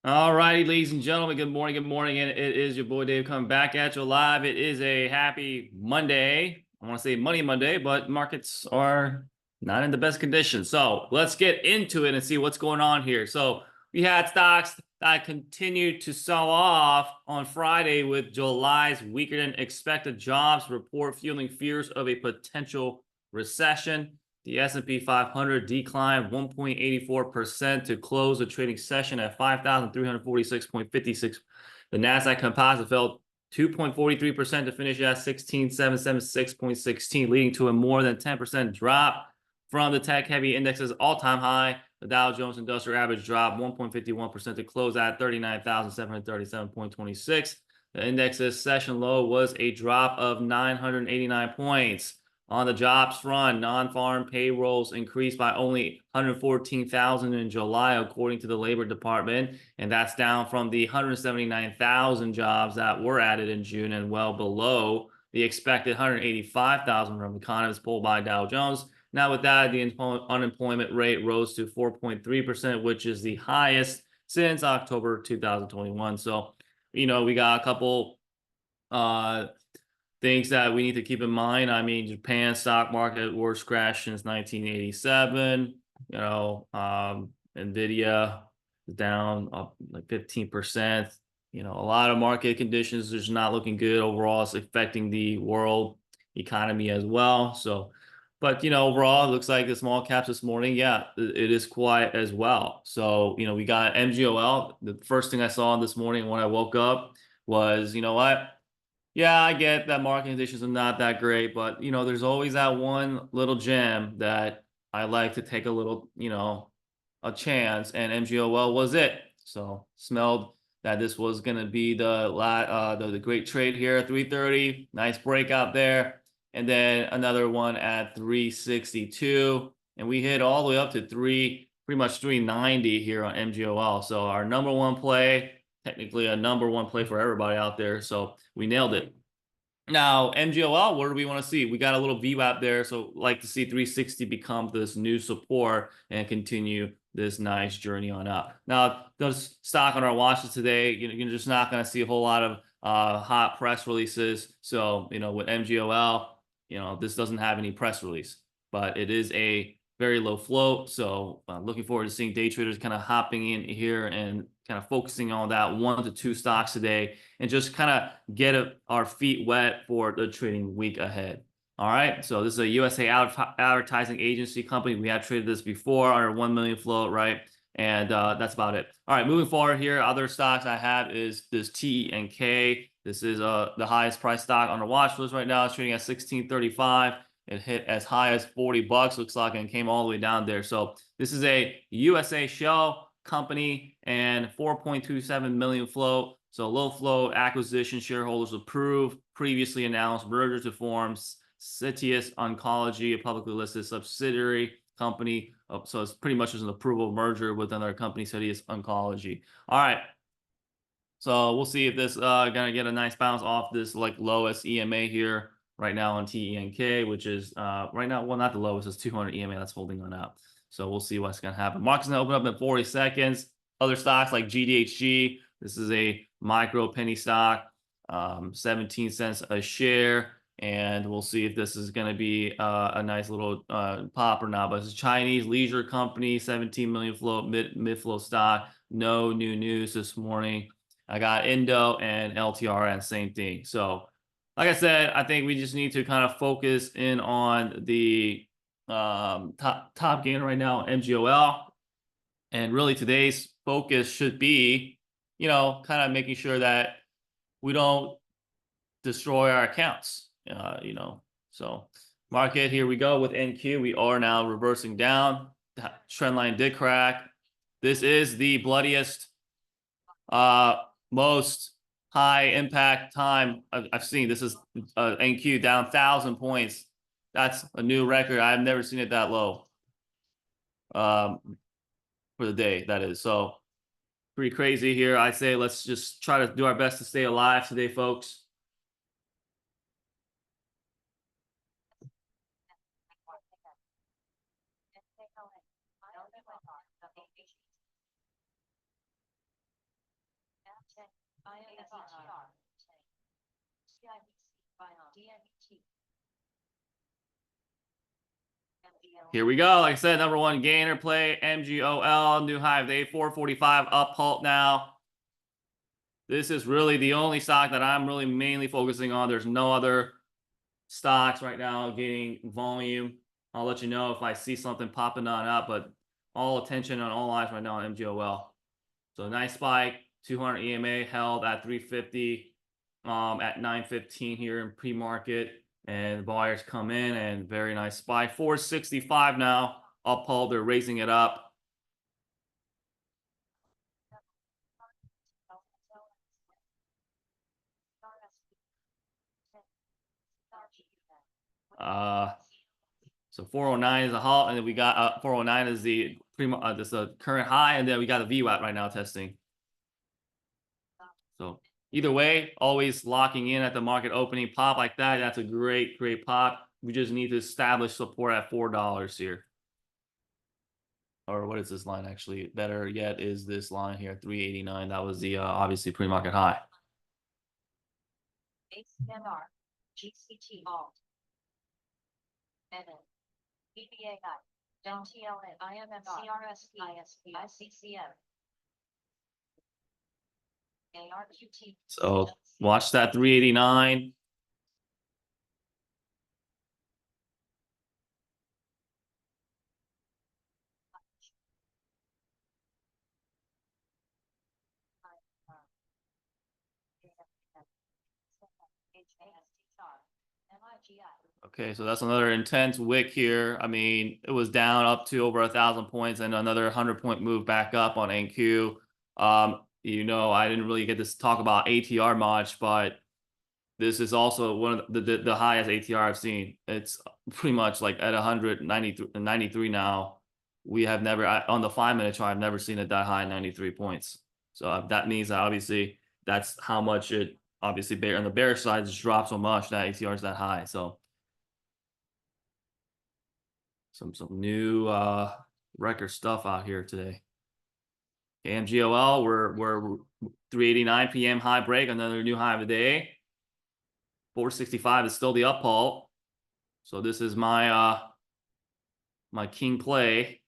All righty, ladies and gentlemen, good morning, good morning. And it is your boy Dave coming back at you live. It is a happy Monday. I want to say Money Monday, but markets are not in the best condition. So let's get into it and see what's going on here. So we had stocks that continued to sell off on Friday with July's weaker than expected jobs report fueling fears of a potential recession. The S&P 500 declined 1.84% to close the trading session at 5,346.56. The Nasdaq Composite fell 2.43% to finish at 16,776.16, leading to a more than 10% drop from the tech-heavy index's all-time high. The Dow Jones Industrial Average dropped 1.51% to close at 39,737.26. The index's session low was a drop of 989 points. On the jobs front, non-farm payrolls increased by only 114,000 in July, according to the Labor Department, and that's down from the 179,000 jobs that were added in June and well below the expected 185,000 from economists polled by Dow Jones. Now, with that, the unemployment rate rose to 4.3%, which is the highest since October 2021. So, we got a couple things that we need to keep in mind. I mean, Japan stock market worst crash since 1987. Nvidia is down up like 15%. A lot of market conditions is not looking good overall. It's affecting the world economy as well. So, but overall, it looks like the small caps this morning, yeah, it is quiet as well. So, we got MGOL. The first thing I saw this morning when I woke up was, what? Yeah, I get that market conditions are not that great, but there's always that one little gem that I like to take a little, a chance, and MGOL was it. So smelled that this was gonna be the great trade here at 330, nice breakout there, and then another one at 362, and we hit all the way up to pretty much 390 here on MGOL. So our number one play. Technically a number one play for everybody out there. So we nailed it. Now, MGOL, what do we want to see? We got a little VWAP there. So like to see 360 become this new support and continue this nice journey on up. Now, those stock on our watches today, you're just not going to see a whole lot of hot press releases. So, with MGOL, this doesn't have any press release, but it is a very low float. So looking forward to seeing day traders kind of hopping in here and kind of focusing on that 1 to 2 stocks a day and just kind of get our feet wet for the trading week ahead. All right. So this is a USA advertising agency company. We have traded this before under 1 million float, right? And that's about it. All right. Moving forward here, other stocks I have is this TENK. This is the highest price stock on the watch list right now. It's trading at 1635. It hit as high as 40 bucks, looks like, and came all the way down there. So this is a USA shell company and 4.27 million float. So low float acquisition, shareholders approved previously announced merger to form Citius Oncology, a publicly listed subsidiary company. So it's pretty much just an approval merger with another company, Citius Oncology. All right. So we'll see if this gonna get a nice bounce off this like lowest EMA here right now on TENK, which is right now, well, not the lowest, it's 200 EMA that's holding on up. So we'll see what's going to happen. Market's going to open up in 40 seconds. Other stocks like GDHG, this is a micro penny stock, 17 cents a share. And we'll see if this is going to be a nice little pop or not. But it's a Chinese leisure company, 17 million float, mid float stock. No new news this morning. I got Indo and LTRN, same thing. So like I said, I think we just need to kind of focus in on the top gainer right now, MGOL. And really today's focus should be, kind of making sure that we don't destroy our accounts, So market, here we go with NQ. We are now reversing down. The trend line did crack. This is the bloodiest, most high impact time I've seen. This is NQ down 1,000 points. That's a new record. I've never seen it that low for the day, that is. So pretty crazy here. I say let's just try to do our best to stay alive today, folks. Here we go. Like I said, number one gainer play, MGOL, new high of the day, 445 up halt now. This is really the only stock that I'm really mainly focusing on. There's no other stocks right now getting volume. I'll let you know if I see something popping on up, but all attention on all eyes right now on MGOL. So nice spike, 200 EMA held at 350 at 9:15 here in pre-market, and the buyers come in and very nice spike, 465 now up hold. They're raising it up. So 409 is a halt, and then we got 409 is the this current high, and then we got a VWAP right now testing. So either way, always locking in at the market opening pop like that. That's a great pop. We just need to establish support at $4 here. Or what is this line actually? Better yet is this line here, 389. That was the obviously pre-market high. ACNR, GCT alt, NN, BBAI, MTLN, IMMR, CRSP, ISP, ICCM, ARQT. So watch that 389. Okay, so that's another intense wick here. I mean, it was down up to over 1,000 points and another 100-point move back up on NQ. You know, I didn't really get to talk about ATR much, but this is also one of the highest ATR I've seen. It's pretty much like at 193 now. We have never on the 5-minute chart. I've never seen it that high, 93 points. So that means that obviously that's how much it obviously on the bearish side just dropped so much that ATR is that high. So some new record stuff out here today. MGOL, we're 389 p.m. high break, another new high of the day. 465 is still the up halt. So this is my my king play.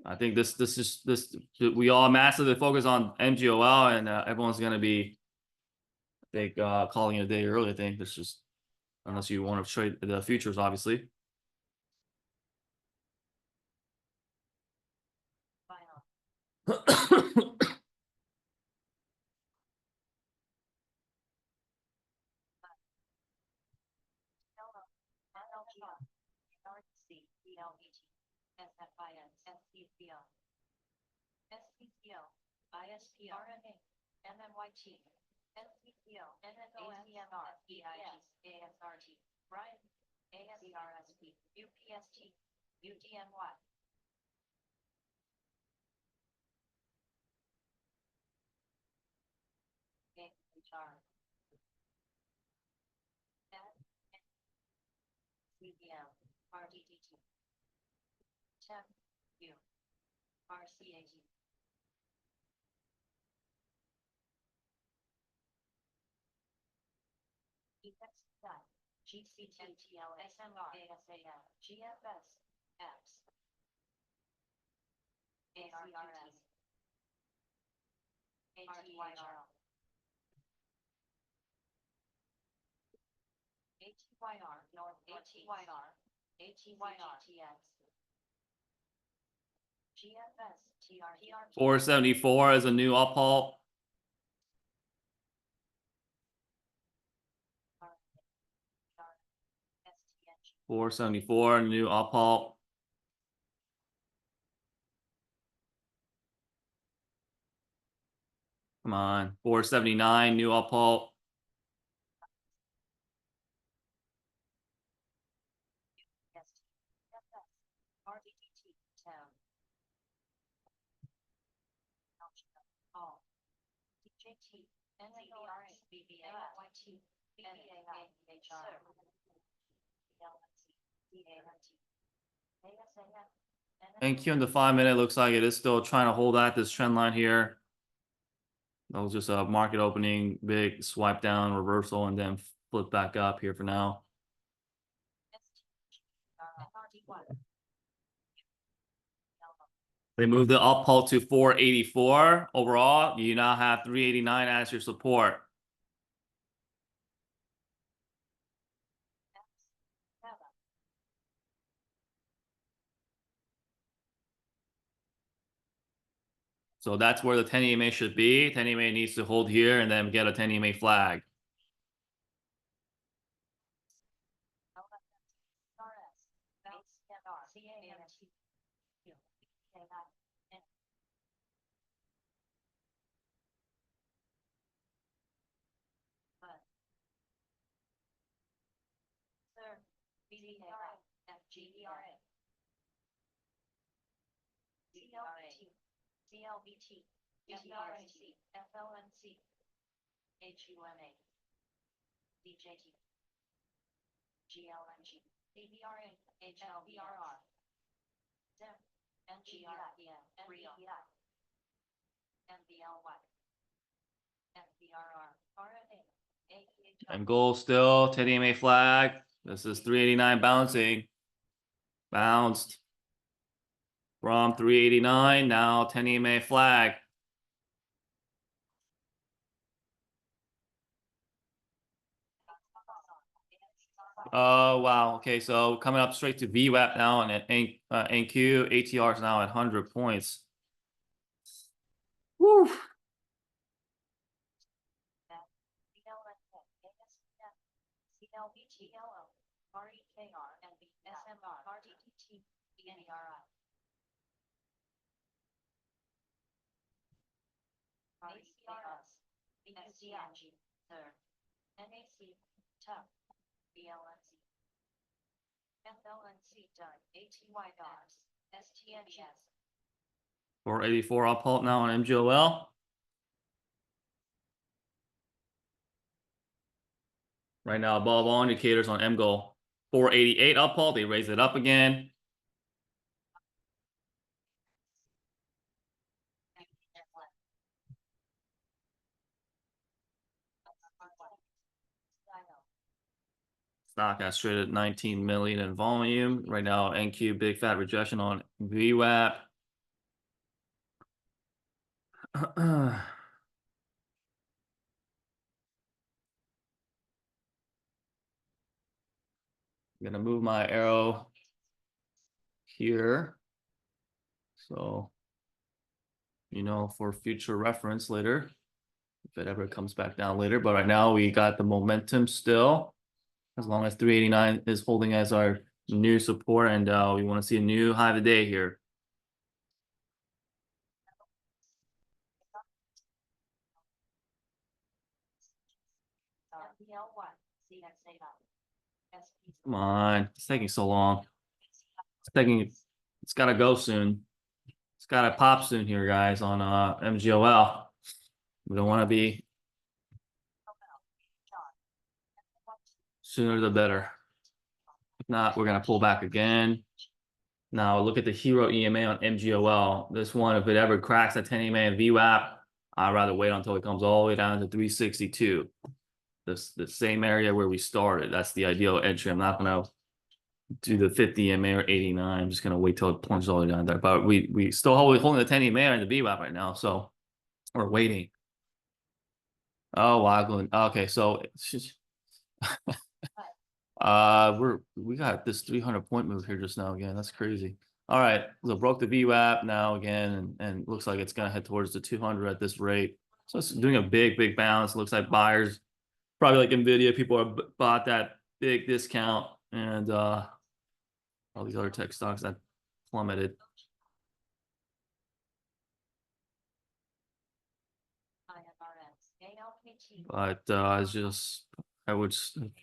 I think this we all massively focus on MGOL, and everyone's gonna be, I think, calling it a day early. I think this just, unless you want to trade the futures, obviously. ISP, RNA, MMYT, NCPO, NNOMR, EIS, ASRT, Brian, ASERSP, UPST, UDMY. HR. CBM, RDDT, TEM, U, RCAG. GCTTL, SMR, ASAM, GFS, apps, ARQT, ATYR, ATYR, North, ATYR, ATYR, GFS, TR, 474 is a new up halt. STNG. 474, new up halt. Come on, 479, new up halt. RDDT, town. DJT, NCRS, BBAYT, NQ in the 5 minute looks like it is still trying to hold at this trend line here. That was just a market opening, big swipe down, reversal, and then flip back up here for now. They moved the up pulse to 484 overall. You now have 389 as your support. So that's where the 10 EMA should be. 10 EMA needs to hold here and then get a 10 EMA flag. CLBT, FLNC, FLNC, HUMA, DJT, GLNG, ABRA, HLBRR, DEM, NGREN, REI, MBLY, MBRR, RNA, And gold still 10 EMA flag. This is 389 bouncing. Bounced from 389. Now 10 EMA flag. Oh, wow. Okay, so coming up straight to VWAP now, and NQ ATR is now at 100 points. Woo. CLBTLO, REKR, SMR, RTTT, BNERI. ACRS, BSCNG, third, NAC, TUP, BLNC, FLNC, done, ATY dollars, STNES. 484 up halt now on MGOL. Right now, above all indicators on MGOL. 488 up halt. They raise it up again. Stock has traded 19 million in volume. Right now, NQ big fat rejection on VWAP. I'm gonna move my arrow here. So, for future reference later, if it ever comes back down later. But right now we got the momentum still, as long as 389 is holding as our new support, and we want to see a new high of the day here. Come on, it's taking so long. It's gotta go soon. It's gotta pop soon here, guys, on MGOL. We don't want to be sooner the better. If not, we're gonna pull back again. Now look at the hero EMA on MGOL. This one, if it ever cracks at 10 EMA and VWAP, I'd rather wait until it comes all the way down to 362. The same area where we started. That's the ideal entry. I'm not gonna do the 50 EMA or 89. I'm just gonna wait till it plunges all the way down there. But we still holding the 10 EMA and the VWAP right now, so we're waiting. Oh, wow. Okay, so it's just we got this 300 point move here just now again. That's crazy. All right, so broke the VWAP now again, and looks like it's gonna head towards the 200 at this rate. So it's doing a big bounce. Looks like buyers, probably like Nvidia, people are bought that big discount, and all these other tech stocks that plummeted. But it's just, I would,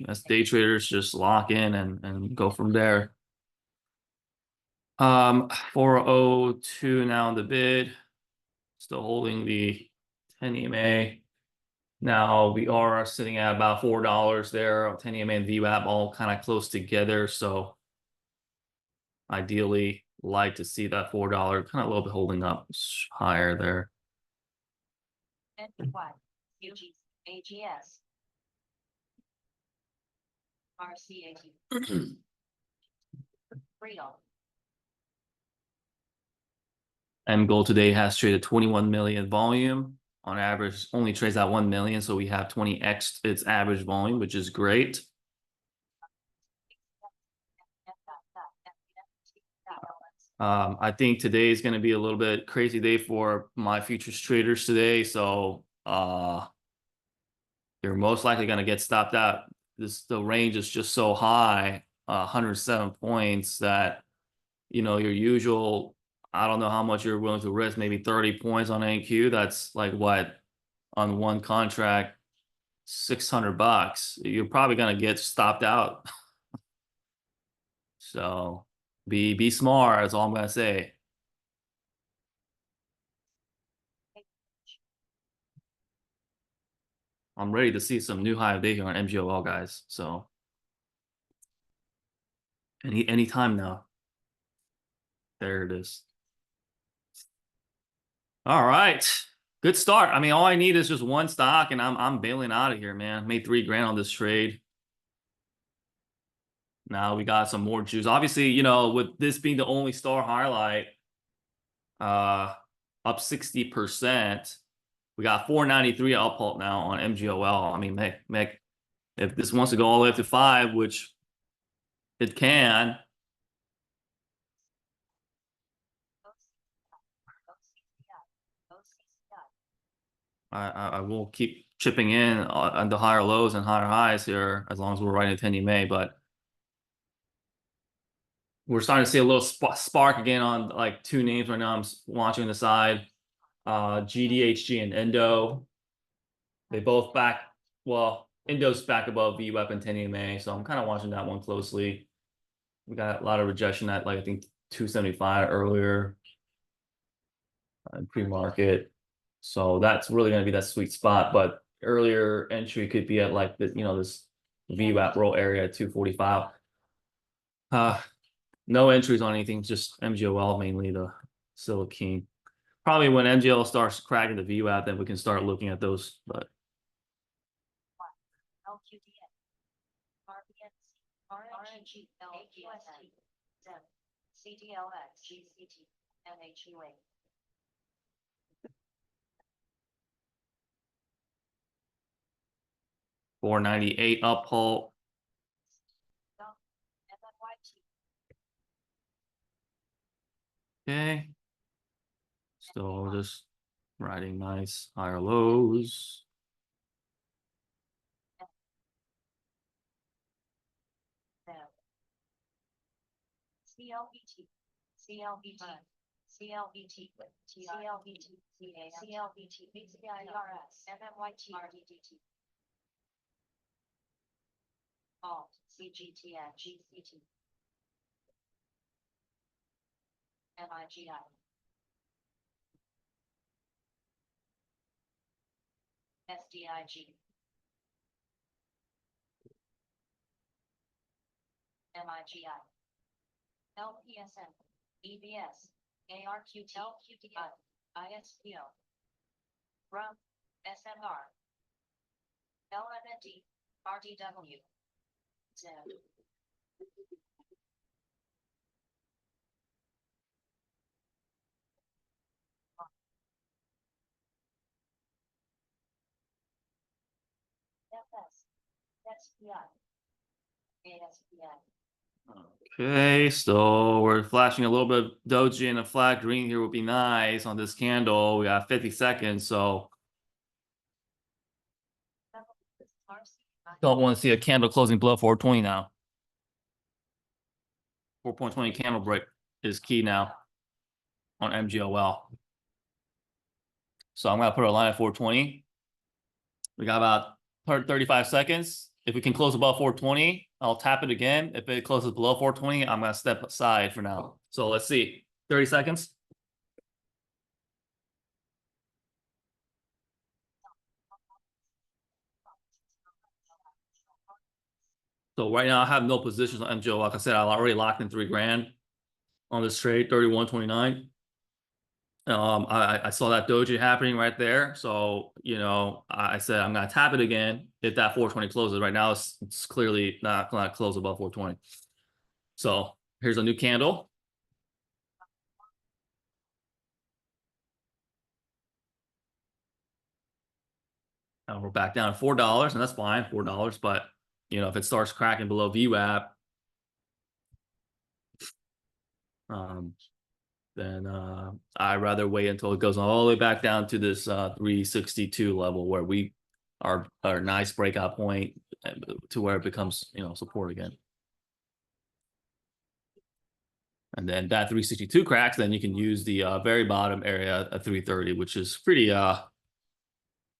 as day traders, just lock in and go from there. 402 now in the bid, still holding the 10 EMA. Now we are sitting at about $4 there. 10 EMA and VWAP all kind of close together. So ideally like to see that $4 kind of a little bit holding up higher there. NY, UG, AGS, RCAT, Real, MGold today has traded 21 million volume. On average, only trades at 1 million. So we have 20x its average volume, which is great. I think today is going to be a little bit crazy day for my futures traders today. So you're most likely going to get stopped out. The range is just so high, 107 points, that your usual, I don't know how much you're willing to risk, maybe 30 points on NQ. That's like what on one contract, $600. You're probably going to get stopped out. So be smart. That's all I'm going to say. I'm ready to see some new high of day here on MGOL, guys. So any time now. There it is. All right. Good start. I mean, all I need is just one stock and I'm bailing out of here, man. Made $3 grand on this trade. Now we got some more juice. Obviously, with this being the only star highlight, up 60%. We got 493 up halt now on MGOL. I mean, Mick, if this wants to go all the way up to 5, which it can, I will keep chipping in on the higher lows and higher highs here as long as we're riding 10 EMA. But we're starting to see a little spark again on like two names right now. I'm watching the side, GDHG and Endo. They both back. Well, Endo's back above VWAP and 10 EMA, so I'm kind of watching that one closely. We got a lot of rejection at like I think 275 earlier in pre-market. So that's really going to be that sweet spot. But earlier entry could be at like this, this VWAP roll area at 245. No entries on anything, just MGOL mainly, the Silicon. Probably when MGL starts cracking the VWAP, then we can start looking at those. But LQDN, RBNC, RNG, LQST, ZEM, CDLX, GCT, NHUA. $498 up halt. Okay. Still just riding nice higher lows. CLBT, CLBT, CLBT, CLBT, CLBT, BCIRS, MMYT, RDDT. Alt, CGTN, GCT. MIGI. SDIG. MIGI. LPSM, EBS, ARQT, LQDI, ISPO, RUM, SMR, LMND, RDW, ZEM. FS, SPI, ASPI. Okay, so we're flashing a little bit of doji and a flat green here would be nice on this candle. We got 50 seconds, so don't want to see a candle closing below 420 now. 4.20 candle break is key now on MGOL. So I'm gonna put a line at 420. We got about 35 seconds. If we can close above 420, I'll tap it again. If it closes below 420, I'm gonna step aside for now. So let's see. 30 seconds. So right now I have no positions on MGO. Like I said, I already locked in $3,000 on this trade, 31.29. I saw that doji happening right there. So, I said I'm gonna tap it again if that 420 closes. Right now it's clearly not gonna close above 420. So here's a new candle. And we're back down to $4, and that's fine, $4. But if it starts cracking below VWAP, then I'd rather wait until it goes all the way back down to this 362 level where we are our nice breakout point to where it becomes support again. And then that 362 cracks, then you can use the very bottom area at 330, which is pretty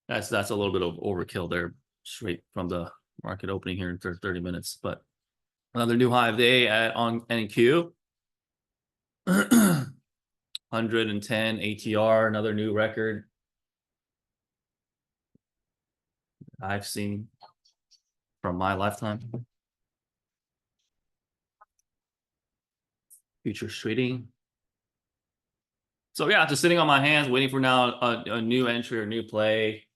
that's a little bit of overkill there, straight from the market opening here in 30 minutes. But another new high of the day on NQ. 110 ATR, another new record I've seen from my lifetime. Future trading. So yeah, just sitting on my hands, waiting for now a new entry or new play.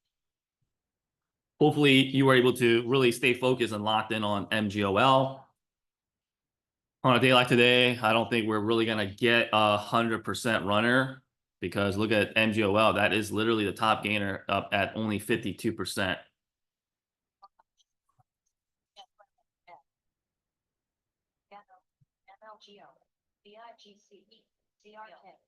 Hopefully you were able to really stay focused and locked in on MGOL. On a day like today, I don't think we're really gonna get 100% runner, because look at MGOL. That is literally the top gainer, up at only 52%. MLGO, BIGCE, CRK,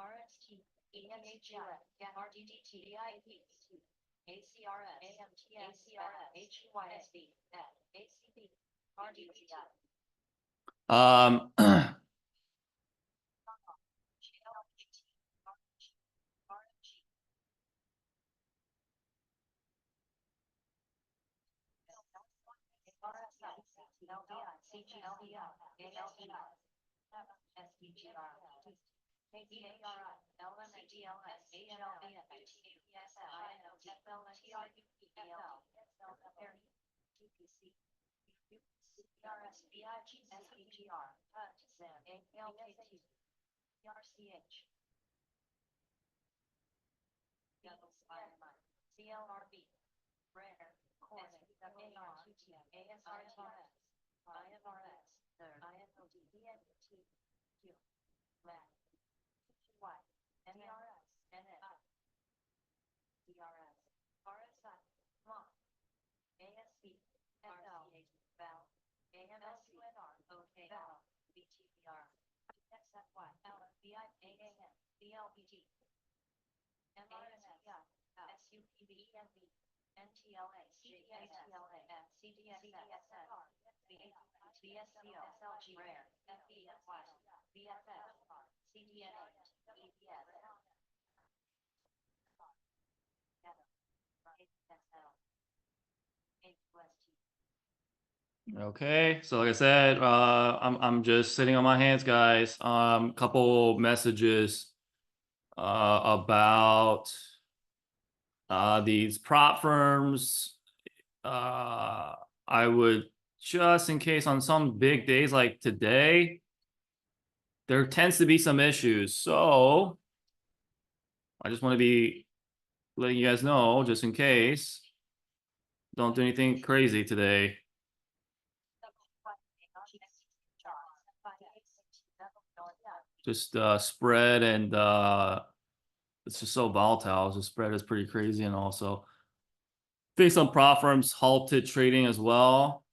RST, EMHUF, RDDT, DIP, ACRS, AMTS, HUYSB, ACB, RDGF. CLRB, Rare, Corning, ARTT, ASRTS, IFRS, INOD, DNT, Q, MAC, Y, NRS, NI, DRS, RSI, MON, ASB, SL, VAL, AMSUNR, OKL, BTPR, XFY, LFBI, AAM, BLBG, MRSI, SUPB, ENB, NTLA, CDSLA, CDSSR, BSCO, SLG Rare, FBFY, BFF, CDNA, EPS, Okay, so like I said, I'm just sitting on my hands, guys. Couple messages about these prop firms. I would, just in case on some big days like today, there tends to be some issues. So I just want to be letting you guys know, just in case. Don't do anything crazy today. Just spread, and it's just so volatile. The spread is pretty crazy, and also I think some prop firms halted trading as well.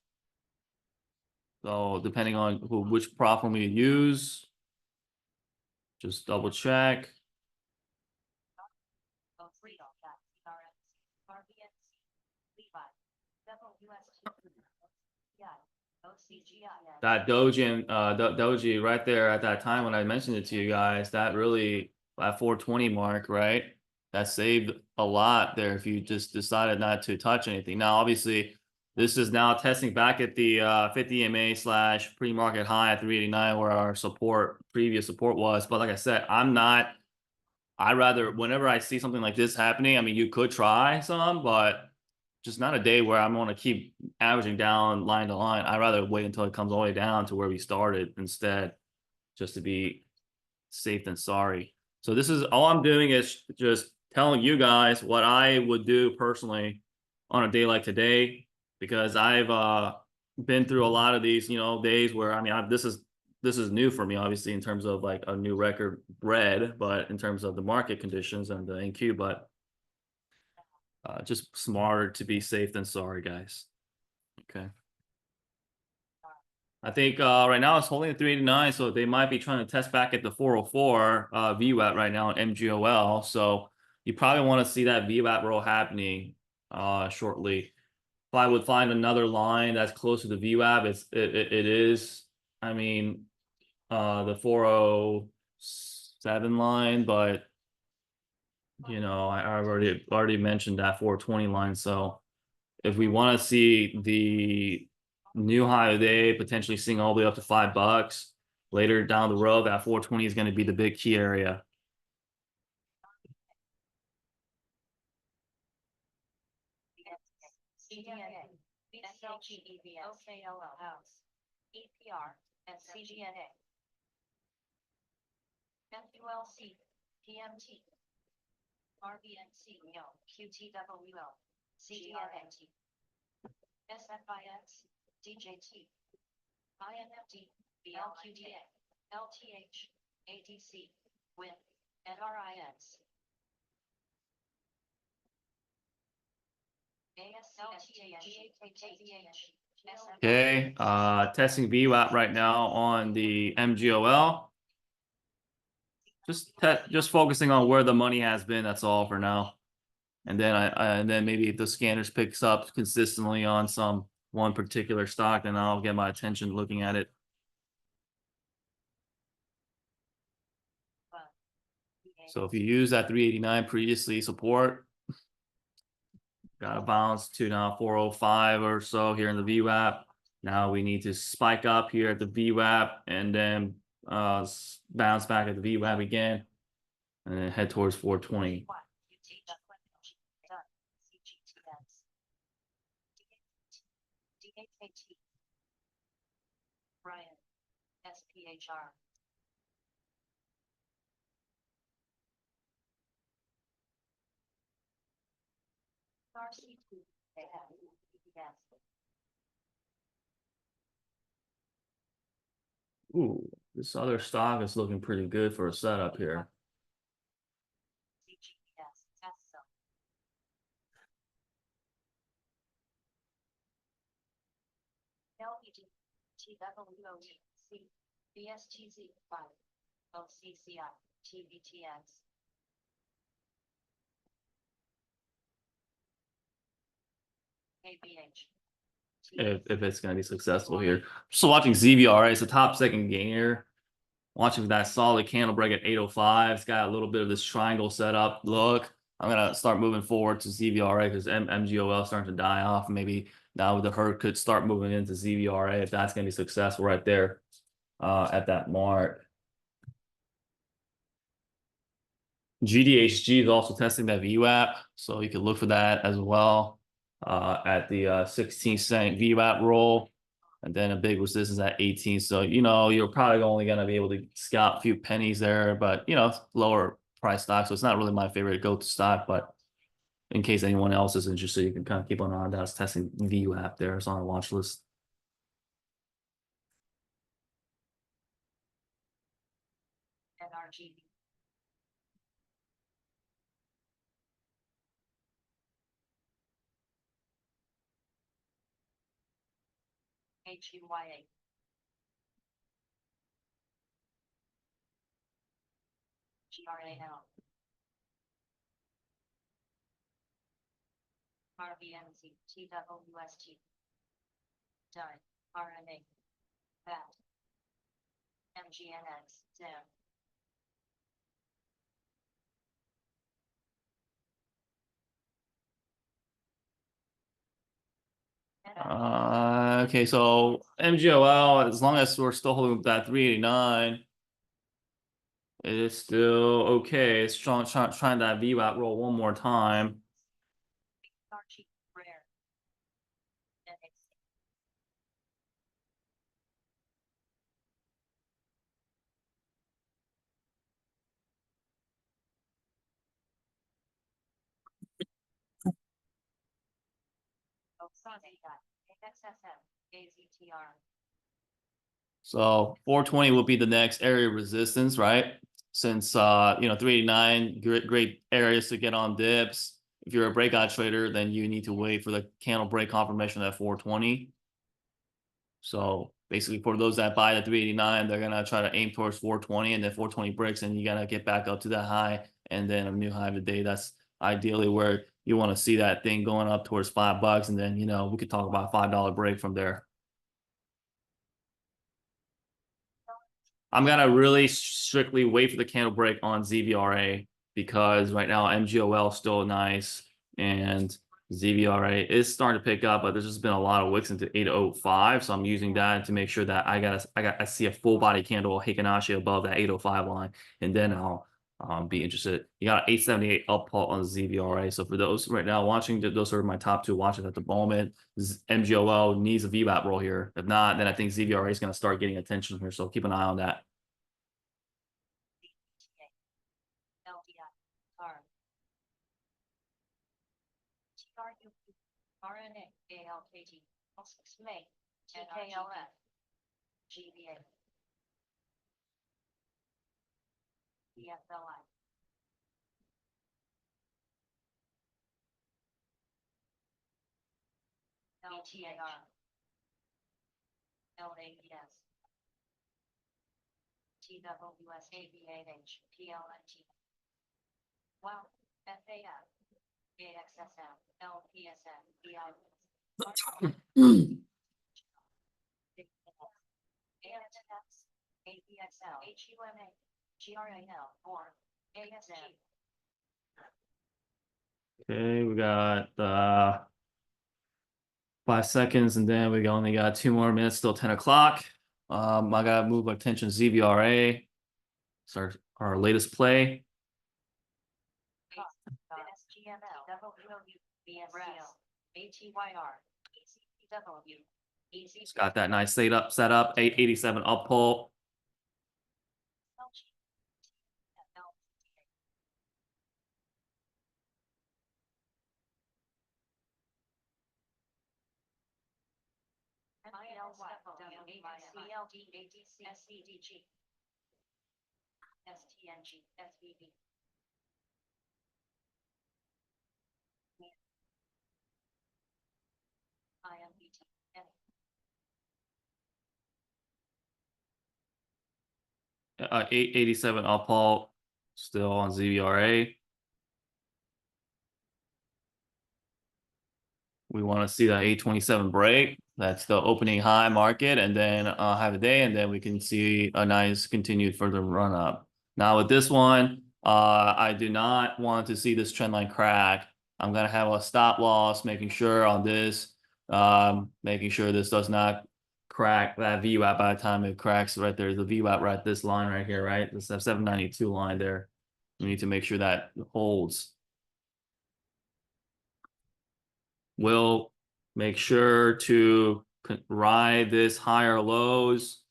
So depending on which prop firm you use, just double check. That doji and doji right there at that time when I mentioned it to you guys, that really, that 420 mark, right? That saved a lot there if you just decided not to touch anything. Now, obviously, this is now testing back at the 50 EMA / pre-market high at 389, where our previous support was. But like I said, I'd rather, whenever I see something like this happening, I mean, you could try some, but just not a day where I'm going to keep averaging down line to line. I'd rather wait until it comes all the way down to where we started instead, just to be safe than sorry. So this is all I'm doing is just telling you guys what I would do personally on a day like today, because I've been through a lot of these, days where, I mean, this is new for me, obviously, in terms of like a new record bread, but in terms of the market conditions and the NQ, but just smarter to be safe than sorry, guys. Okay. I think right now it's holding at 389, so they might be trying to test back at the 404 VWAP right now in MGOL. So you probably want to see that VWAP roll happening shortly. If I would find another line that's closer to VWAP, it is. I mean, the 407 line, but I already mentioned that 420 line. So if we want to see the new high of the day, potentially seeing all the way up to $5 later down the road, that 420 is going to be the big key area. CDNA, SLGEVS, OKLL House, EPR, and CGNA, FULC, PMT, RBNC, QTWL, CDNT, SFIX, DJT, INFD, BLQDA, LTH, ADC, WIN, and RIX. Okay, testing VWAP right now on the MGOL. Just focusing on where the money has been. That's all for now. And then and then maybe if the scanners picks up consistently on one particular stock, then I'll get my attention looking at it. So if you use that 389 previously support, got a bounce to now 405 or so here in the VWAP. Now we need to spike up here at the VWAP and then bounce back at the VWAP again and then head towards 420. Ryan, SPHR. RC2, they have, yes. Ooh, this other stock is looking pretty good for a setup here. CGS, ESSO. LED, TWOEC, BSTZ5, LCCI, TVTX. KBH. If it's going to be successful here. So watching ZVRA, it's a top second gainer. Watching that solid candle break at 805. It's got a little bit of this triangle setup look. I'm going to start moving forward to ZVRA because MGOL is starting to die off. Maybe now the herd could start moving into ZVRA if that's going to be successful right there at that mark. GDHG is also testing that VWAP, so you can look for that as well at the 16 cent VWAP roll, and then a big resistance at 18. So you're probably only going to be able to scalp a few pennies there, but lower price stock, so it's not really my favorite go-to stock. But in case anyone else is interested, you can kind of keep an eye on that. It's testing VWAP there. It's on a watch list. NRG. HUYA. GRAL. RBNZ, TWST. DI, RNA. VAT. MGNX, ZIM. Okay, so MGOL, as long as we're still holding that 389, it is still okay. It's trying that VWAP roll one more time. rare. NXT. Oksane, XSM, AZTR. So 420 will be the next area of resistance, right? Since 389, great areas to get on dips. If you're a breakout trader, then you need to wait for the candle break confirmation at 420. So basically for those that buy the 389, they're gonna try to aim towards 420, and then 420 breaks, and you gotta get back up to that high and then a new high of the day. That's ideally where you want to see that thing going up towards $5, and then we could talk about $5 break from there. I'm gonna really strictly wait for the candle break on ZVRA because right now MGOL is still nice and ZVRA is starting to pick up, but there's just been a lot of wicks into 805, so I'm using that to make sure that I see a full body candle Heikin-Ashi above that 805 line, and then I'll be interested. You got an 878 up pulse on ZVRA. So for those right now watching, those are my top two watches at the moment. MGOL needs a VWAP roll here. If not, then I think ZVRA is going to start getting attention here. So keep an eye on that. RNA, ALKT, May, TKLF, GBA, EFLI. LTAR, LAES, TWS, ABAH, PLNT, WOW, FAF, AXSM, LPSM, BIS, ANTX, APXL, HUMA, GRAL, or ASG. Okay, we got 5 seconds, and then we only got 2 more minutes till 10 o'clock. I gotta move my attention to ZVRA. It's our latest play. SGML, WW, BSL, ATYR, ECPW, It's got that nice set up 887 up pull. STNG, SVB. IMBT, 887 up pull, still on ZVRA. We want to see that 827 break. That's the opening high market, and then have a day, and then we can see a nice continued further run up. Now with this one, I do not want to see this trend line crack. I'm gonna have a stop loss, making sure on this, making sure this does not crack that VWAP by the time it cracks right there. The VWAP right this line right here, right? This 792 line there. We need to make sure that holds. We'll make sure to ride this higher lows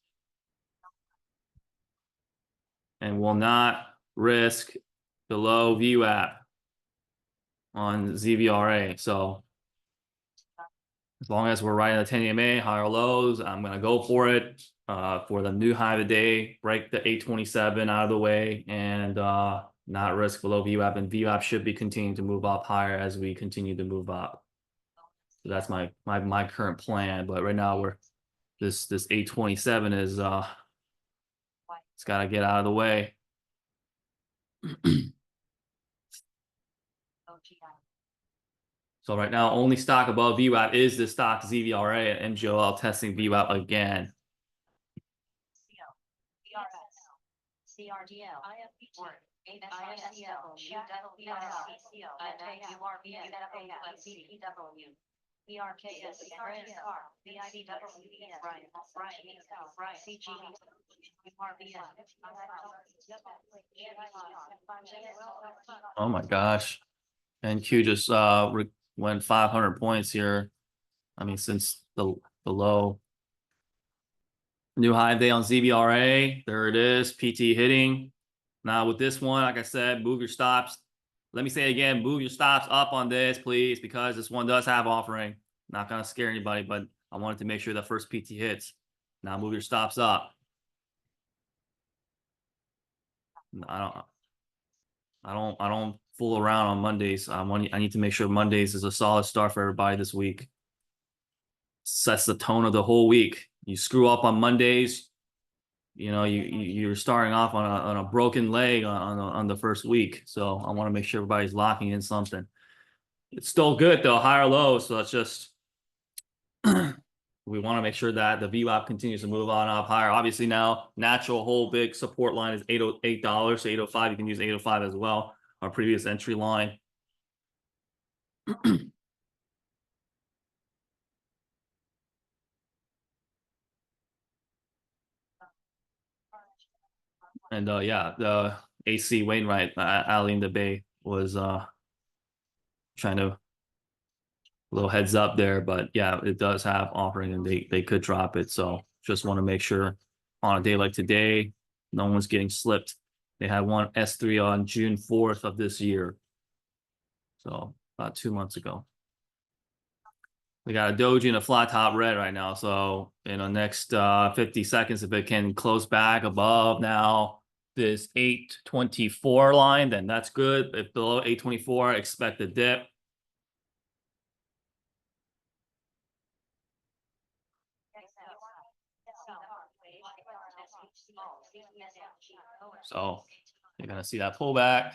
and will not risk the low VWAP on ZVRA. So as long as we're riding the 10 EMA, higher lows, I'm going to go for it for the new high of the day, break the 827 out of the way, and not risk below VWAP. And VWAP should be continuing to move up higher as we continue to move up. So that's my current plan. But right now this 827 is it's got to get out of the way. So right now, only stock above VWAP is the stock ZVRA and MGOL testing VWAP again. CRDL, IFBT, ISCL, BRKS, RNR, Oh my gosh. NQ just went 500 points here. I mean, since the low. New high day on ZBRA. There it is. PT hitting. Now with this one, like I said, move your stops. Let me say it again, move your stops up on this, please, because this one does have offering. Not gonna scare anybody, but I wanted to make sure that first PT hits. Now move your stops up. I don't fool around on Mondays. I need to make sure Mondays is a solid start for everybody this week. Sets the tone of the whole week. You screw up on Mondays, you're starting off on a broken leg on the first week. So I want to make sure everybody's locking in something. It's still good though, higher low. So it's just we want to make sure that the VWAP continues to move on up higher. Obviously now natural whole big support line is $8, so 805. You can use 805 as well. Our previous entry line. And yeah, the AC Wainwright, Ali in the Bay was trying to little heads up there, but yeah, it does have offering and they could drop it. So just want to make sure on a day like today, no one's getting slipped. They had one S3 on June 4th of this year. So about 2 months ago. We got a doji and a flat top red right now. So in the next 50 seconds, if it can close back above now this 824 line, then that's good. If below 824, expect a dip. So you're gonna see that pullback.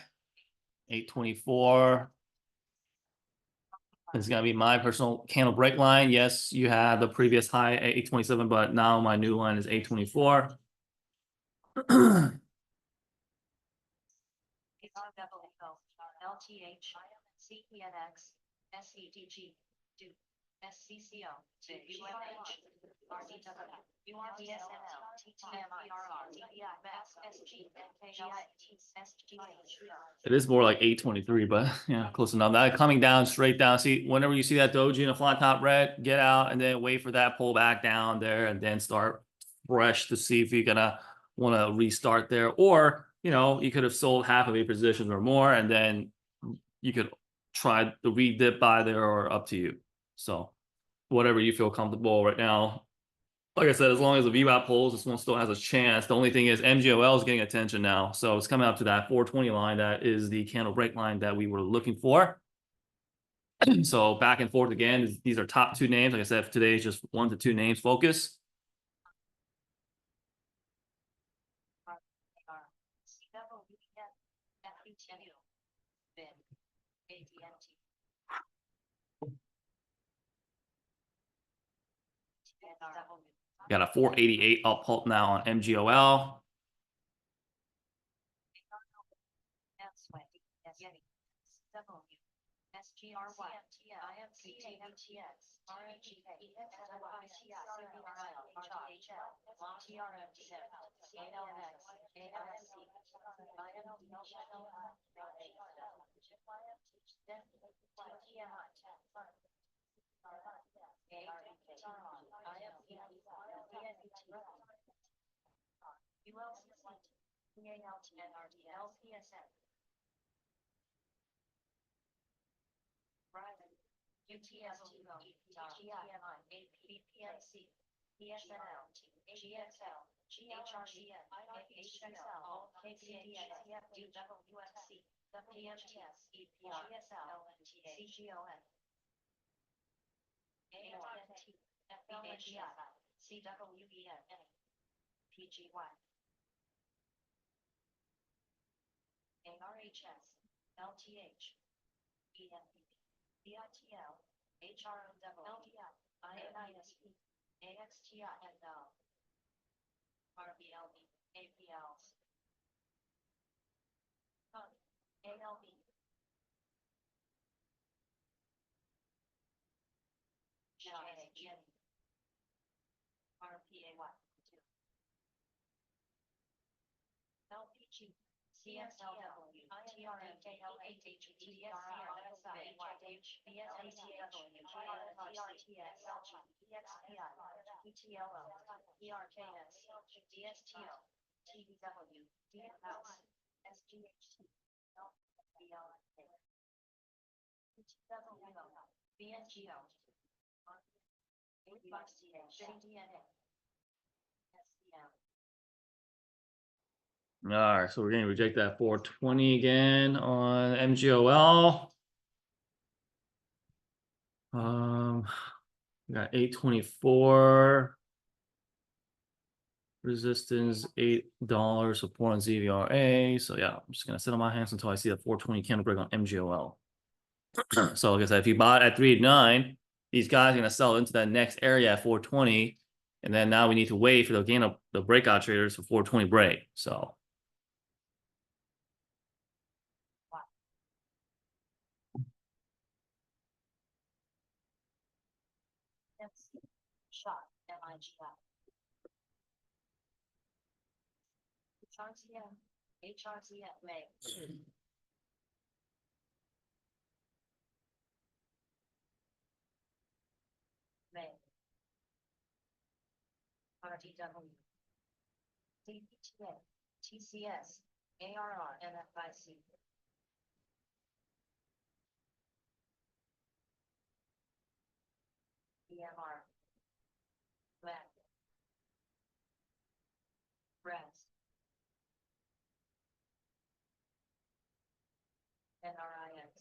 824. This is gonna be my personal candle break line. Yes, you have the previous high at 827, but now my new line is 824. LTH, CPNX, SEDG, SCCO, UMH, URBSNL, TTMIRR, SG, It is more like 823, but yeah, close enough. That coming down straight down. See, whenever you see that doji in a flat top red, get out and then wait for that pull back down there and then start fresh to see if you're gonna want to restart there. Or, you could have sold half of your positions or more, and then you could try the re-dip buy there or up to you. So whatever you feel comfortable right now. Like I said, as long as the VWAP pulls, this one still has a chance. The only thing is MGOL is getting attention now. So it's coming up to that 420 line. That is the candle break line that we were looking for. So back and forth again. These are top two names. Like I said, today is just 1 to 2 names focus. Got a 488 up pulp now on MGOL. All right, so we're gonna reject that 420 again on MGOL. We got 824 resistance, $8 support on ZVRA. So yeah, I'm just gonna sit on my hands until I see a 420 candle break on MGOL. So like I said, if you bought at 389, these guys are gonna sell into that next area at 420, and then now we need to wait for the gain of the breakout traders for 420 break. So Shot, MIGI. HRTM, May. May. RDW. DPTA, TCS, ARR, NFIC. EMR. WAC. RES. NRIX.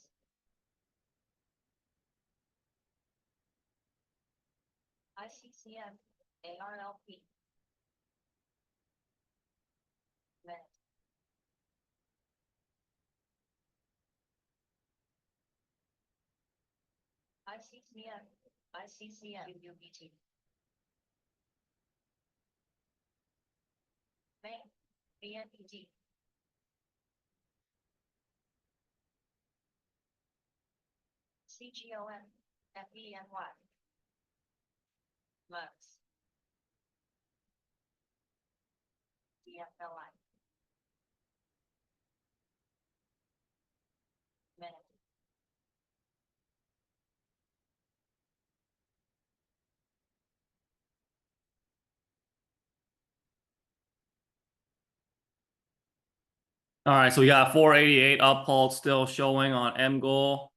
ICCM, ARLP. MET. ICCM, UBT. May, BNPT. CGOM, FENY. MUX. DFLI. Minute. all right, so we got 488 up pulse still showing on MGOL.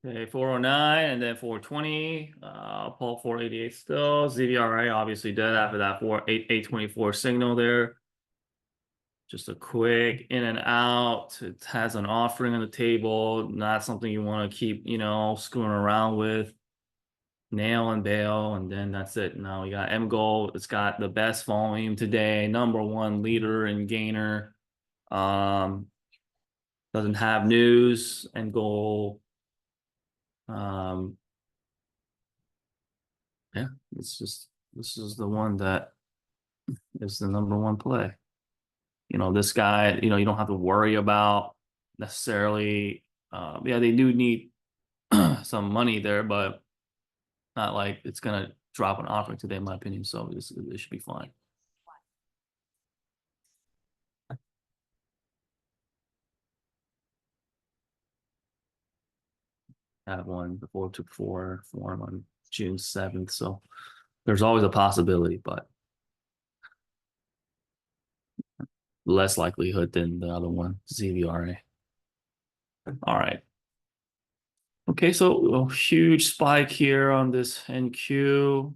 Okay, 409 and then 420. Pull 488 still. ZVRA obviously dead after that 824 signal there. Just a quick in and out. It has an offering on the table, not something you want to keep, screwing around with. Nail and bail, and then that's it. Now we got MGOL. It's got the best volume today, #1 leader and gainer. Doesn't have news. MGOL. Yeah, this is the one that is the #1 play. This guy, you don't have to worry about necessarily. Yeah, they do need some money there, but not like it's gonna drop an offering today, in my opinion. So it should be fine. I have one before took form on June 7th, so there's always a possibility, but less likelihood than the other one, ZVRA. All right. Okay, so a huge spike here on this NQ,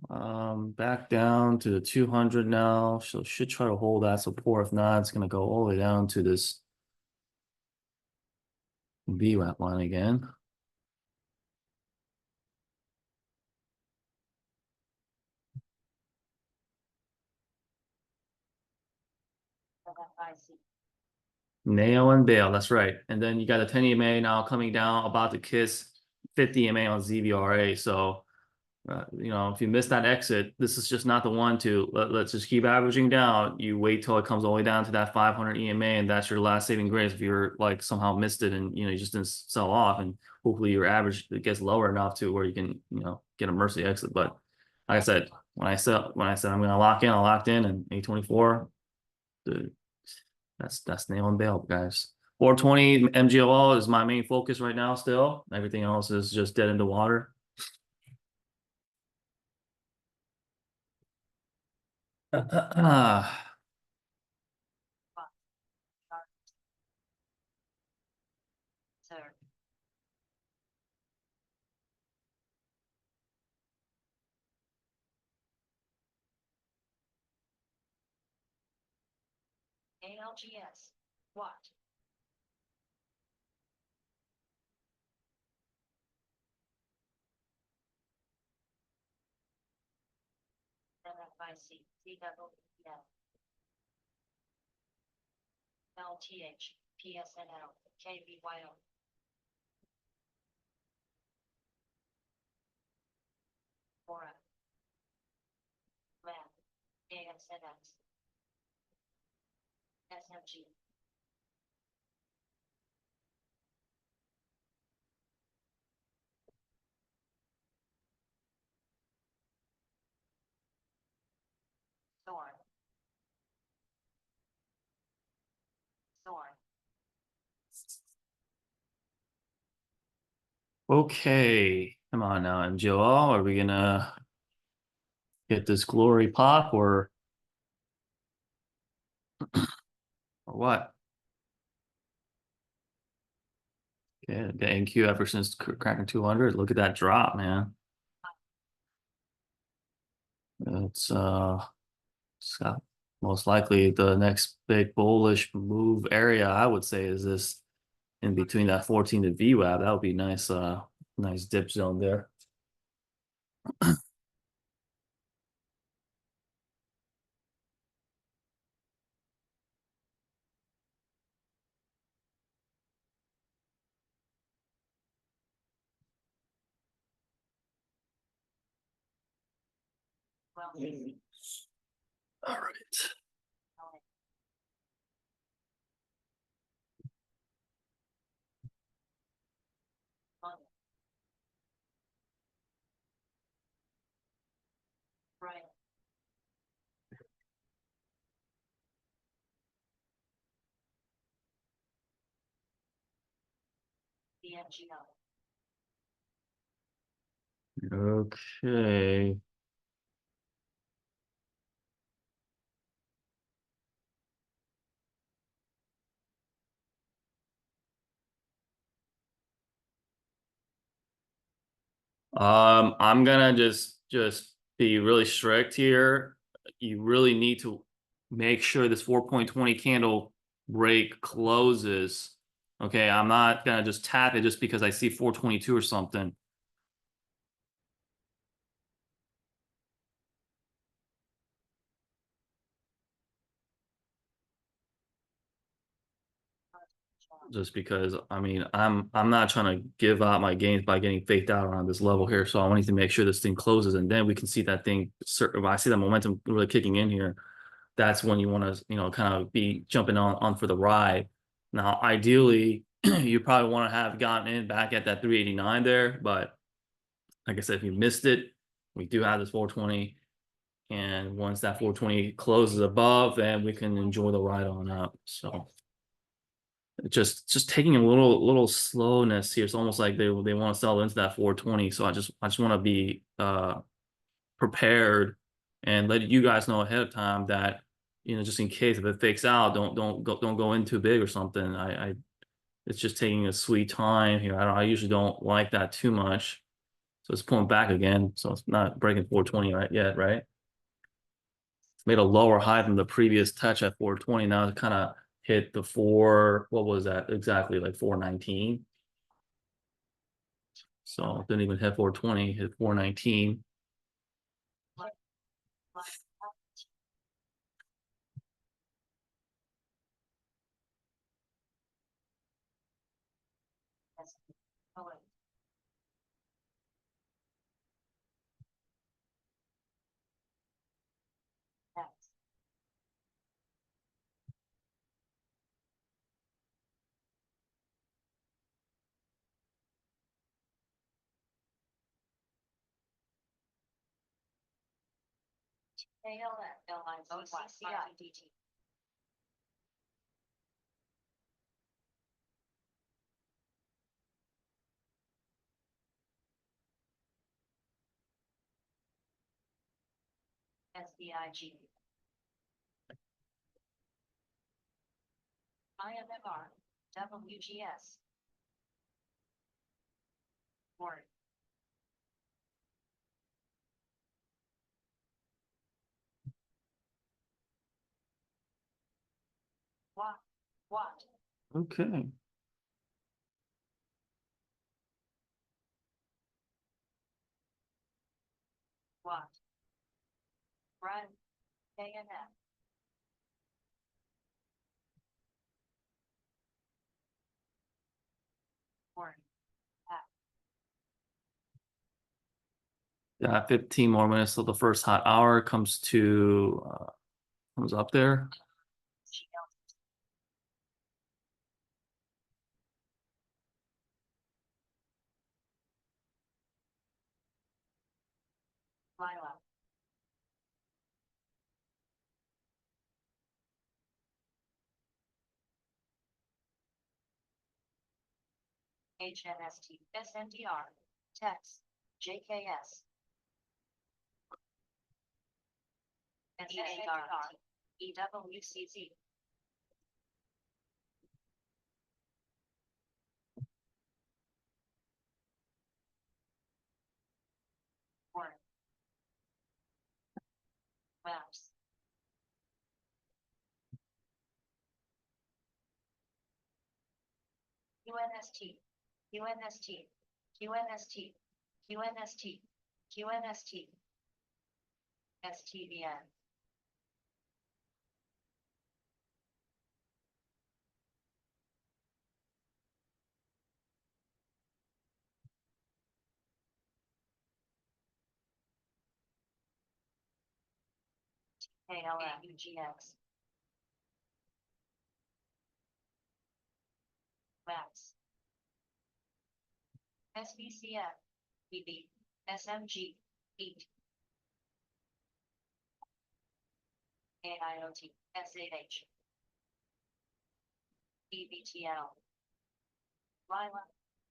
back down to the 200 now. So should try to hold that support. If not, it's going to go all the way down to this VWAP line again. NFIC. Nail and bail, that's right. And then you got a 10 EMA now coming down, about to kiss 50 EMA on ZVRA. So, if you miss that exit, this is just not the one to let's just keep averaging down. You wait till it comes all the way down to that 500 EMA, and that's your last saving grace. If you're like somehow missed it and you just didn't sell off, and hopefully your average it gets lower enough to where you can get a mercy exit. But like I said, when I said I'm going to lock in, I locked in, and 824, the that's nail and bail, guys. 420 MGLO is my main focus right now. Still, everything else is just dead in the water. Third. ALGS. What? NFIC. CWPL. LTH. PSNL. KBYO. Fora. LAB. AXNX. SMG. Thorn. Thorn. Okay, come on now, MGLO. Are we gonna get this glory pop or what? Okay, the NQ ever since cracking 200. Look at that drop, man. It's Scott. Most likely the next big bullish move area, I would say, is this in between that 14 to VWAP. That would be nice, nice dip zone there. Well. All right. Right. The MGL. Okay. I'm gonna just be really strict here. You really need to make sure this 4.20 candle break closes. Okay, I'm not gonna just tap it just because I see 422 or something. Just because I mean I'm not trying to give out my gains by getting faked out around this level here. So I want to make sure this thing closes, and then we can see that thing. When I see that momentum really kicking in here, that's when you want to kind of be jumping on for the ride. Now, ideally, you probably want to have gotten in back at that 389 there, but like I said, if you missed it, we do have this 420, and once that 420 closes above, then we can enjoy the ride on up. So just taking a little slowness here. It's almost like they want to sell into that 420. So I just want to be prepared and let you guys know ahead of time that just in case if it fakes out, don't go in too big or something. I it's just taking a sweet time here. I usually don't like that too much. So it's pulling back again. So it's not breaking 420 right yet, right? It's made a lower high from the previous touch at 420. Now it kind of hit the what was that exactly, like 419. So it didn't even hit 420, hit 419. ALF, OCCI, DT. SBIG. IMMR, WGS. Word. What? Okay. What? Run. KNF. Word. 15 more minutes till the first hot hour comes comes up there. Lila. HNST, SNDR, TEX, JKS. SAR, EWCZ. Word. Maps. UNST, UNST, UNST, UNST, UNST. STVN. KLF, UGX. Max. SBCF, BB, SMG, 8. AIoT, SAH. EBTL. Lila,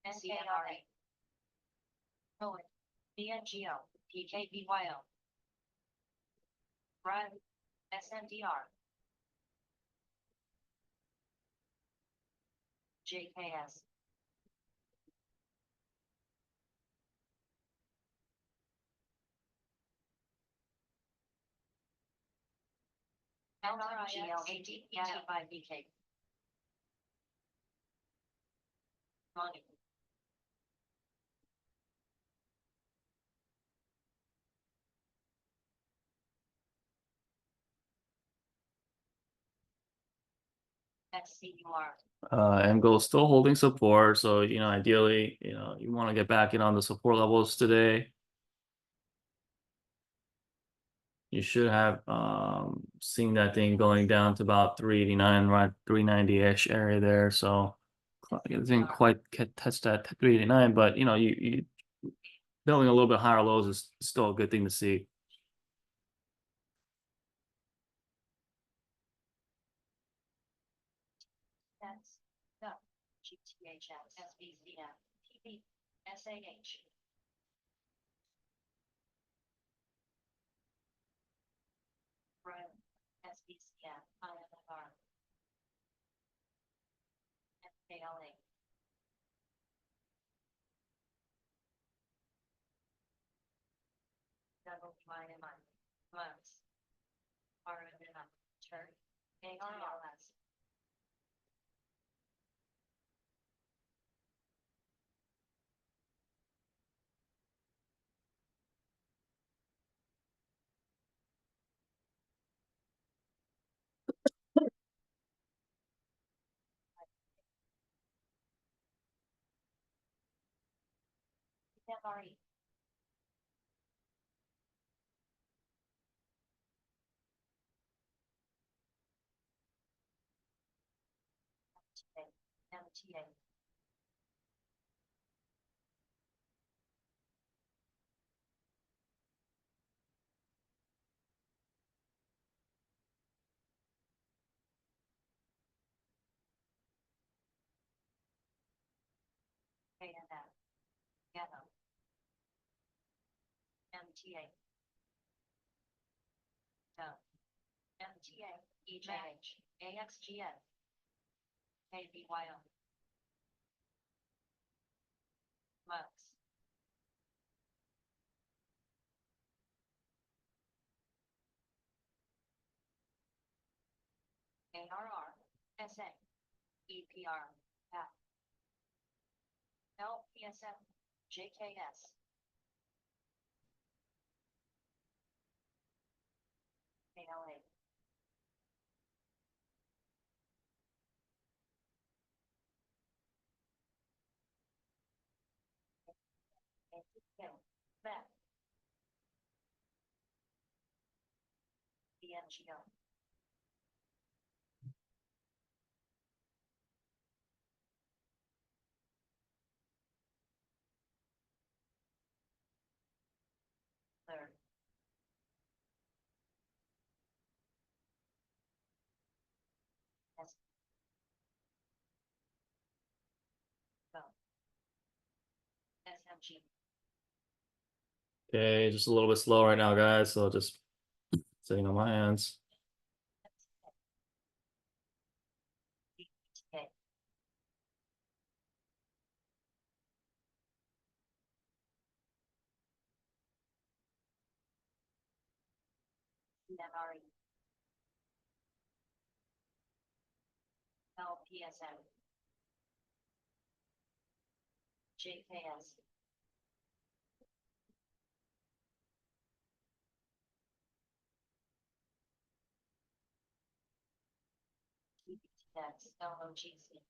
SCNRA. Poet, BNGO, PKBYO. Run, SNDR. JKS. LRGLAD, ET5BK. Money. XCUR. MGO is still holding support, so ideally, you want to get back in on the support levels today. You should have seen that thing going down to about 389, right, 390-ish area there. So it didn't quite touch that 389, but you building a little bit higher lows is still a good thing to see. That's the GTHS, SBCF, TB, SAH. Run, SBCF, IMFR. FKLA. WYMI. Months. RMNI. Turn. ARLS. MRE. MTA. ETA. No. MTA, EJH, AXGN. KBYO. Months. ARR, SA, EPR, PAP. LPSM, JKS. KLA. MAP. BNGO. Third. S. Go. SMG. Okay, just a little bit slow right now, guys. So just sitting on my hands. DTA. CMRE. LPSM. JKS. TBTX, LOGC.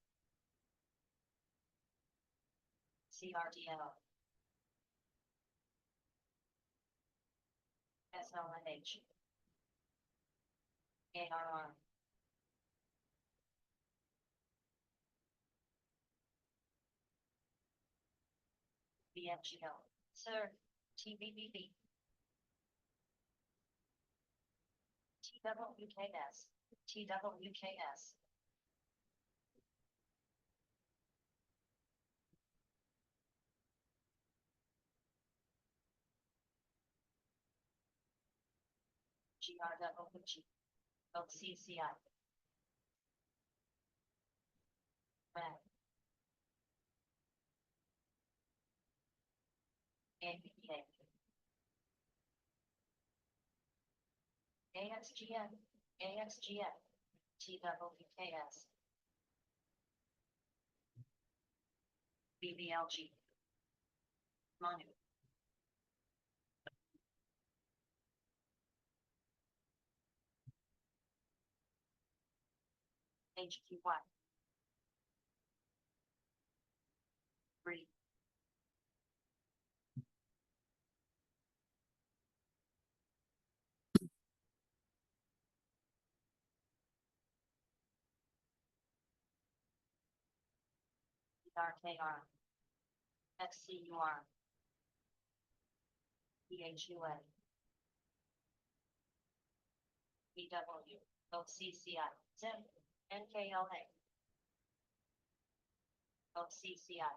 CRDL. SLNH. ARR. BNGO. Sir, TBBB. TWKS. TWKS. GRWG. OCCI. MAC. ABPA. AXGN. AXGN. TWKS. BBLG. Monu. HQY. Breathe. RKR. XCUR. PHUA. BW. OCCI. ZIM. NKLA. OCCI.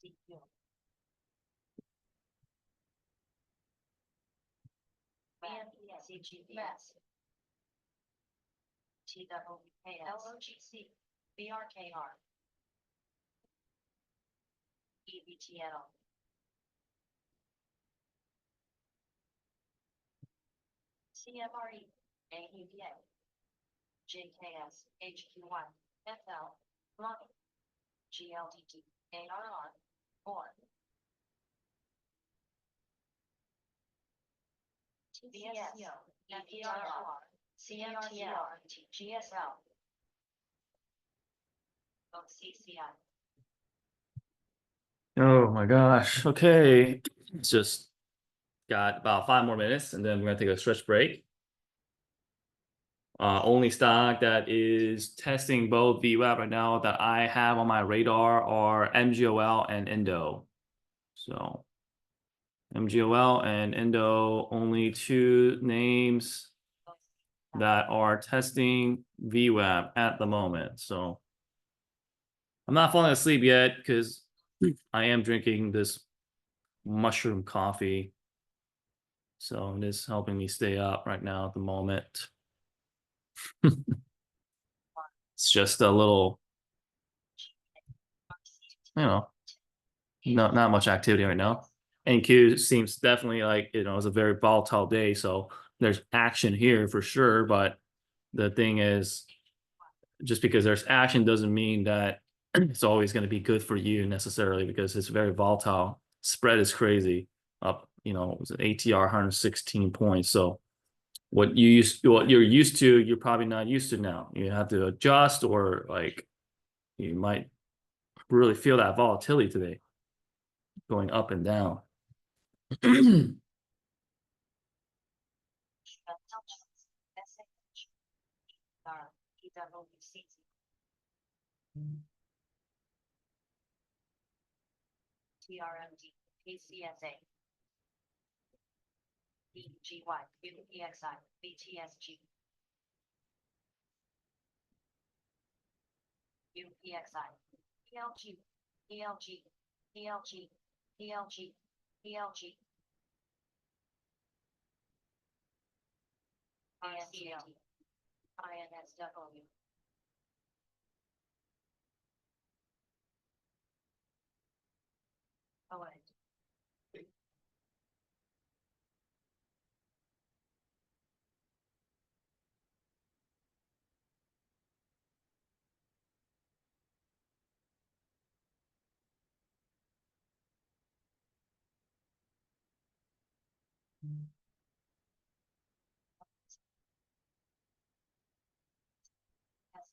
DQ. CGPS. TWKS. LOGC. BRKR. EBTL. CMRE. AEBA. JKS. HQ1. FL. Money. GLDT. ARR. Or. TBSCO. EPRR. CMTL. GSL. OCCI. Oh my gosh. Okay. It's just got about 5 more minutes and then we're gonna take a stretch break. Only stock that is testing both VWAP right now that I have on my radar are MGOL and Indo. So MGOL and Indo, only 2 names that are testing VWAP at the moment. So I'm not falling asleep yet because I am drinking this mushroom coffee. So it is helping me stay up right now at the moment. It's just a little, not much activity right now. NQ seems definitely like, it's a very volatile day. So there's action here for sure. But the thing is, just because there's action doesn't mean that it's always going to be good for you necessarily, because it's very volatile. Spread is crazy up, it was an ATR 116 points. So what you're used to, you're probably not used to now. You have to adjust, or like you might really feel that volatility today going up and down. TRMD, PCSA, BGY, UPXI, BTSG, UPXI, PLG, PLG, PLG, PLG, PLG, INCL, INSW. Oh, wait.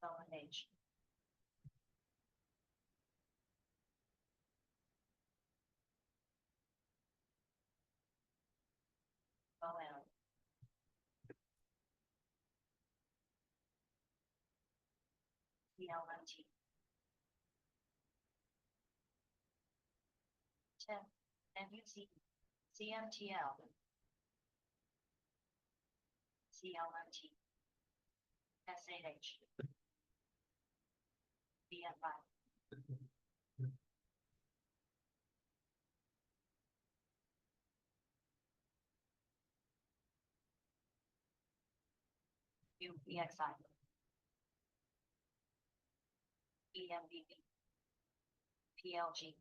SLNH. OM. PLMT. 10. MUC. CMTL. CLMT. SAH. BFI. UPXI. EMBB. PLG.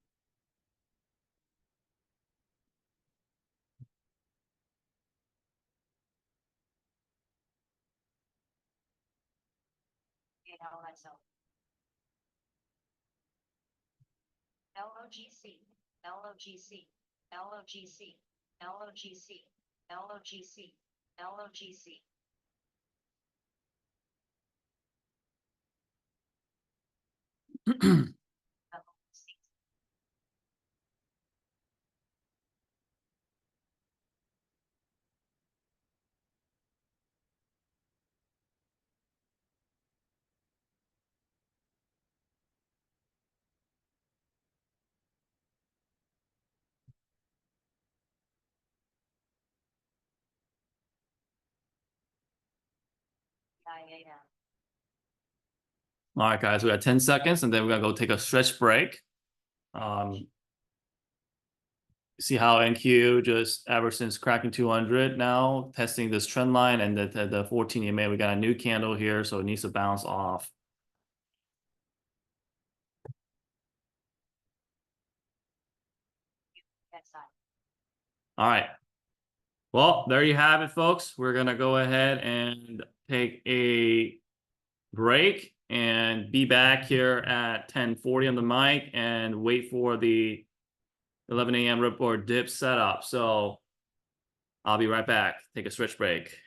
ALXO. LOGC. LOGC. LOGC. LOGC. LOGC. LOGC. IAM. All right, guys, we got 10 seconds, and then we're gonna go take a stretch break. See how NQ just ever since cracking 200 now, testing this trend line, and the 14 EMA, we got a new candle here, so it needs to bounce off. All right. Well, there you have it, folks. We're gonna go ahead and take a break and be back here at 10:40 on the mic and wait for the 11 a.m. ripboard dip setup. So I'll be right back. Take a stretch break.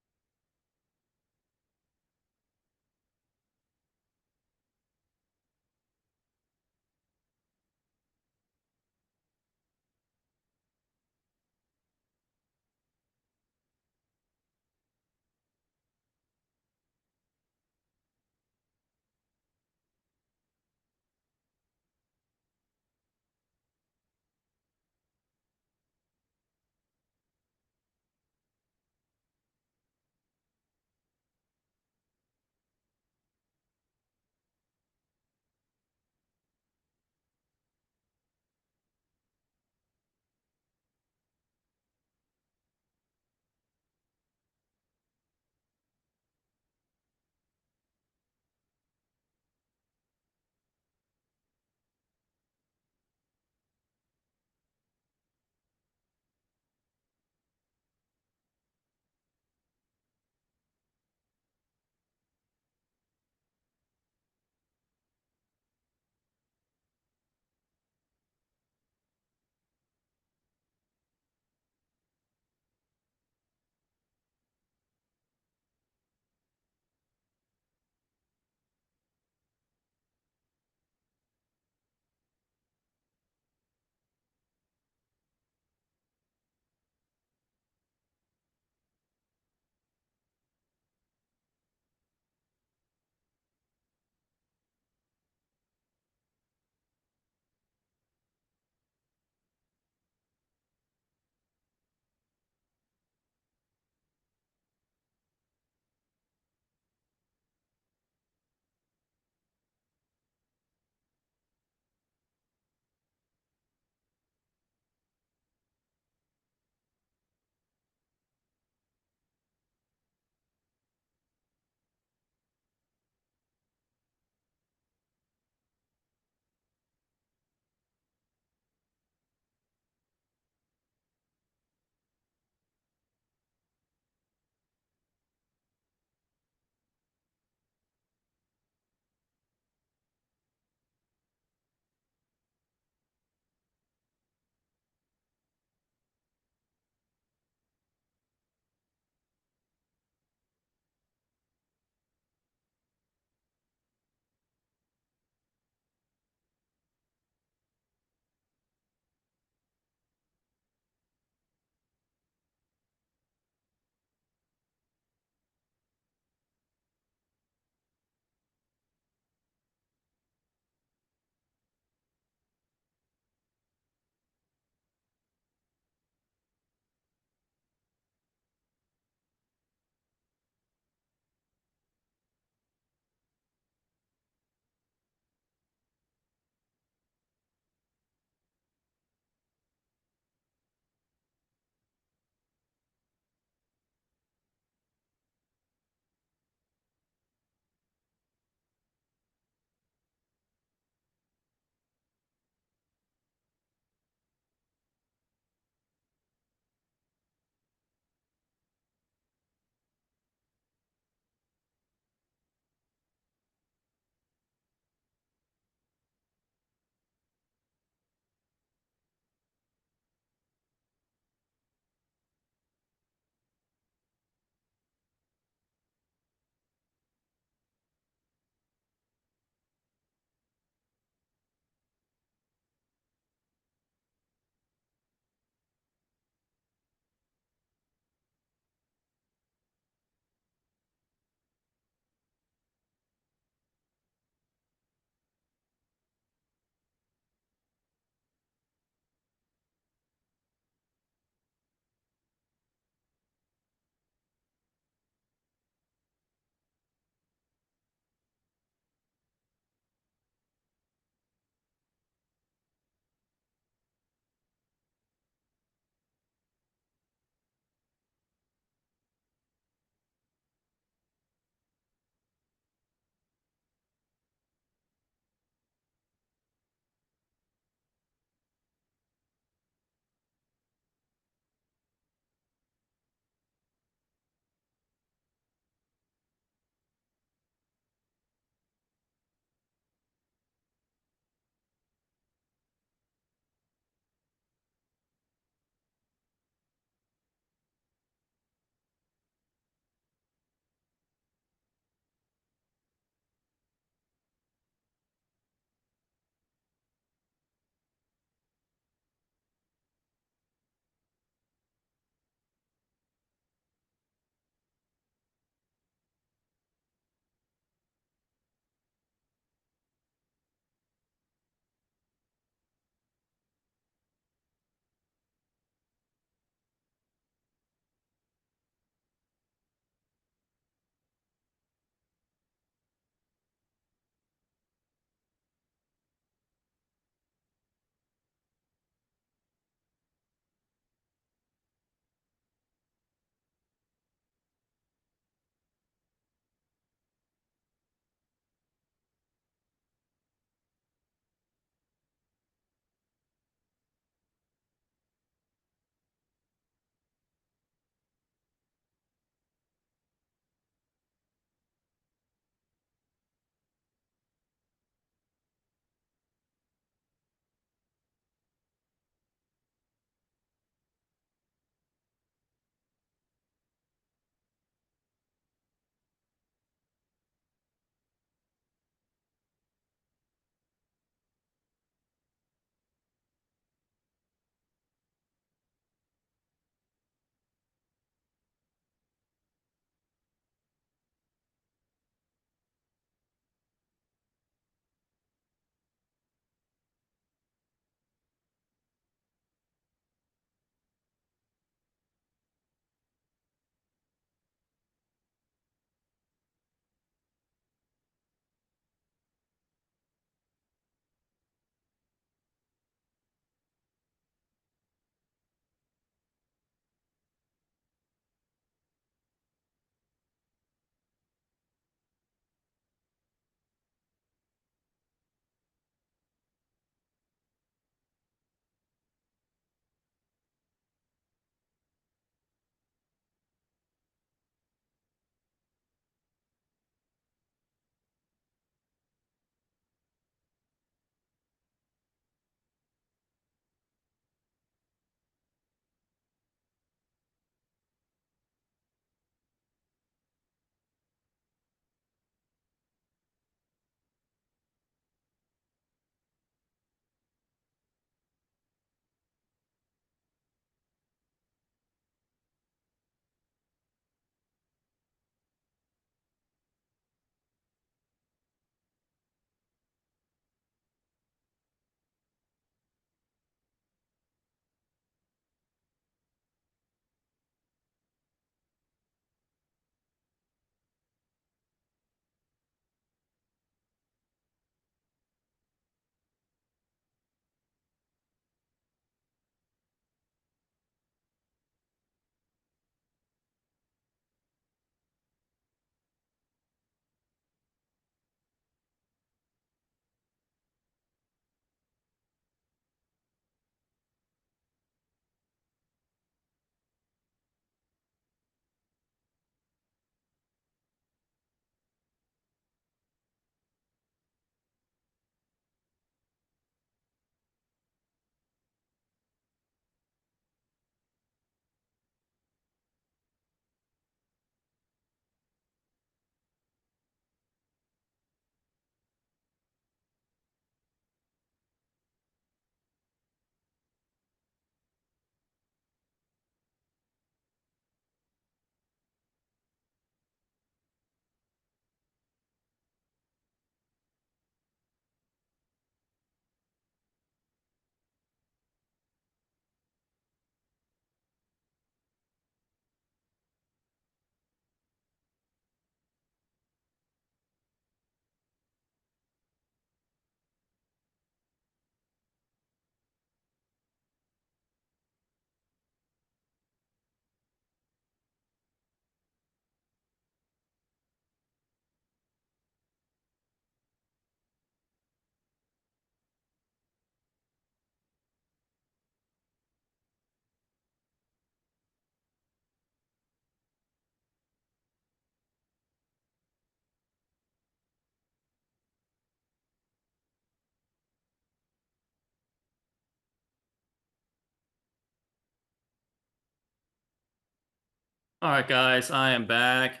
All right, guys, I am back.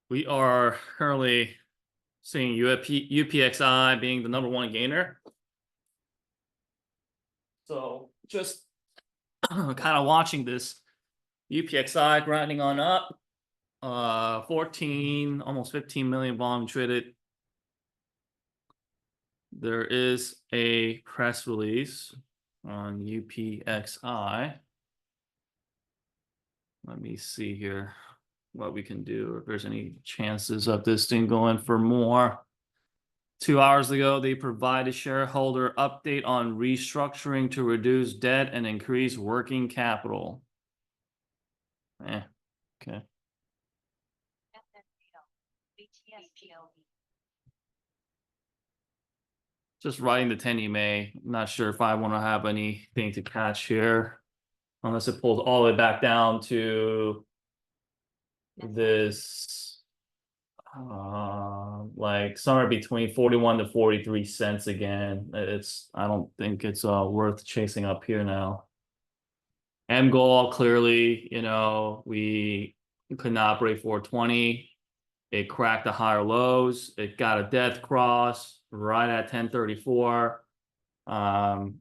We are currently seeing UPXI being the #1 gainer. So just kind of watching this UPXI grinding on up. 14, almost 15 million volume traded. There is a press release on UPXI. Let me see here what we can do, if there's any chances of this thing going for more. 2 hours ago, they provided shareholder update on restructuring to reduce debt and increase working capital. Okay. Just writing the 10 EMA. Not sure if I want to have anything to catch here, unless it pulls all the way back down to this, like somewhere between 41 to 43 cents again. I don't think it's worth chasing up here now. MGOL, clearly, we could not break 420. It cracked the higher lows. It got a death cross right at 1034. All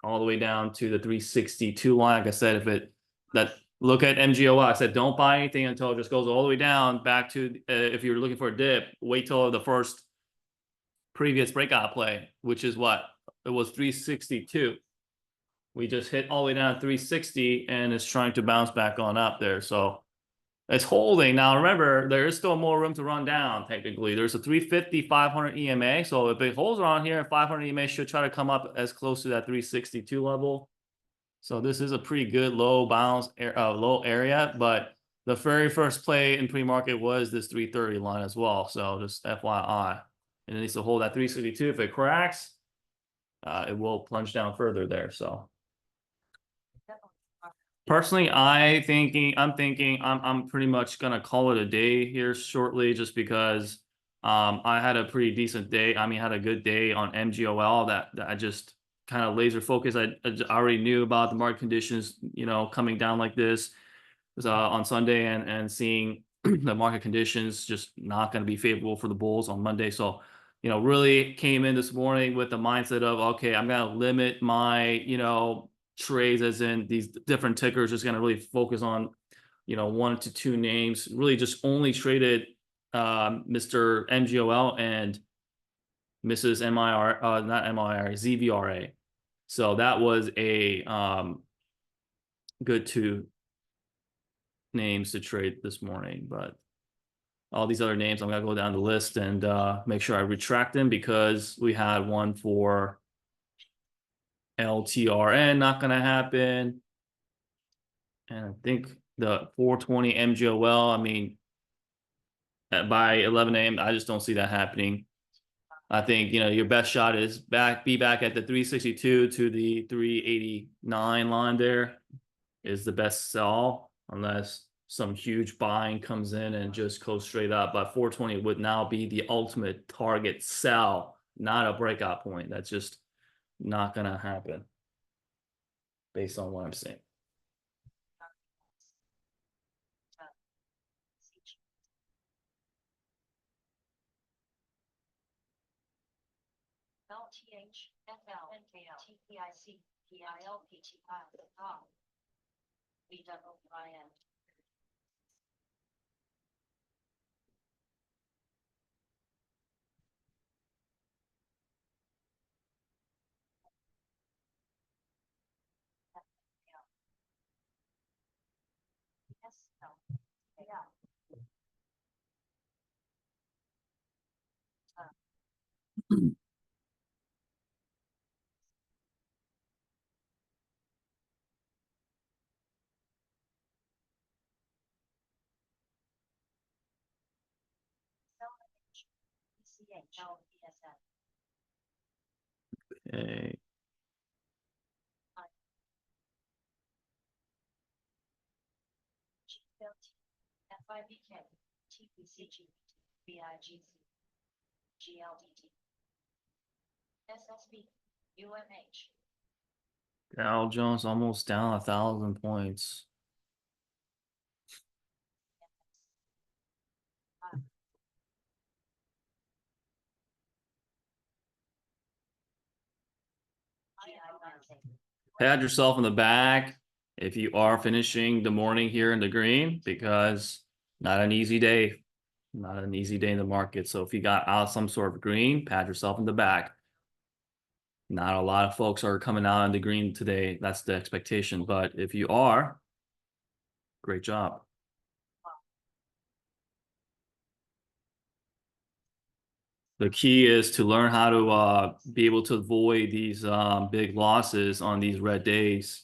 the way down to the 362 line. Like I said, look at MGOL. I said don't buy anything until it just goes all the way down back to if you're looking for a dip, wait till the first previous breakout play, which is what it was 362. We just hit all the way down to 360 and it's trying to bounce back on up there. So it's holding. Now, remember, there is still more room to run down, technically. There's a 350, 500 EMA. So if it holds around here, 500 EMA should try to come up as close to that 362 level. So this is a pretty good low bounce, low area. But the very first play in pre-market was this 330 line as well. So just FYI. And it needs to hold that 362. If it cracks, it will plunge down further there. So personally, I'm thinking I'm pretty much gonna call it a day here shortly, just because I had a pretty decent day. I had a good day on MGOL that I just kind of laser focused. I already knew about the market conditions, coming down like this on Sunday, and seeing the market conditions just not going to be favorable for the bulls on Monday. So, really came in this morning with the mindset of, okay, I'm going to limit my, trades, as in these different tickers, just going to really focus on, 1 to 2 names, really just only traded Mr. MGOL and Mrs. MIR, not MIR, ZVRA. So that was a good 2 names to trade this morning. But all these other names, I'm going to go down the list and make sure I retract them, because we had one for LTRN, not going to happen. And I think the 420 MGOL, by 11 a.m., I just don't see that happening. I think, your best shot is be back at the 362 to the 389 line there is the best sell, unless some huge buying comes in and just goes straight up. But 420 would now be the ultimate target sell, not a breakout point. That's just not going to happen based on what I'm seeing. LTH, FL, NKL, TPIC, PIL, PTI, BWIN. Yes, no, yeah. CHLPSN. Okay. FIBK, TPCG, BIGC, GLDT, SSB, UMH. Dow Jones almost down 1,000 points. pat yourself on the back if you are finishing the morning here in the green, because not an easy day, not an easy day in the market. So if you got out some sort of green, pat yourself in the back. Not a lot of folks are coming out on the green today. That's the expectation. But if you are, great job. The key is to learn how to be able to avoid these big losses on these red days.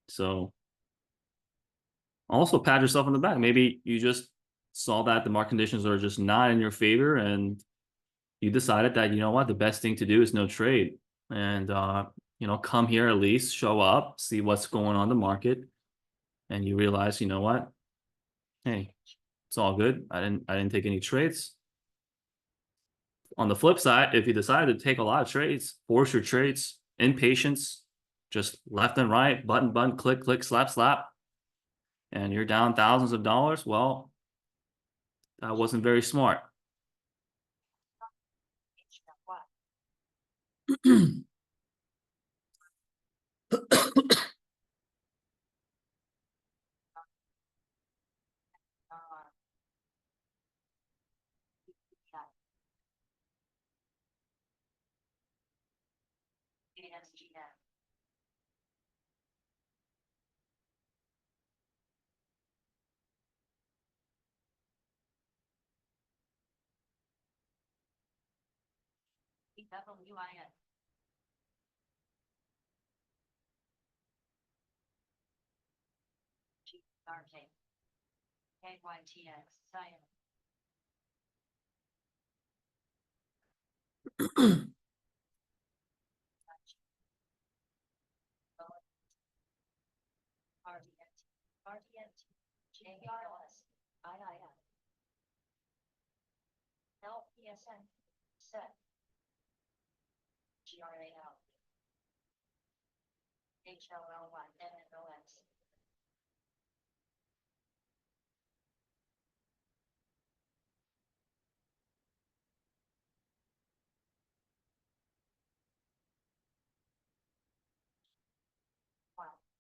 So also pat yourself on the back. Maybe you just saw that the market conditions are just not in your favor, and you decided that, you know what, the best thing to do is no trade. And come here, at least show up, see what's going on in the market, and you realize, you know what, hey, it's all good. I didn't take any trades. On the flip side, if you decide to take a lot of trades, force your trades, impatience, just left and right, button, click, click, slap, slap, and you're down thousands of dollars, well, that wasn't very smart. ASGN. EWIN. GRK. KYTX. Cyan. RDNT. RDNT. JRLS. IIF. LPSN. SET. GRAL. HLL1. NNOX.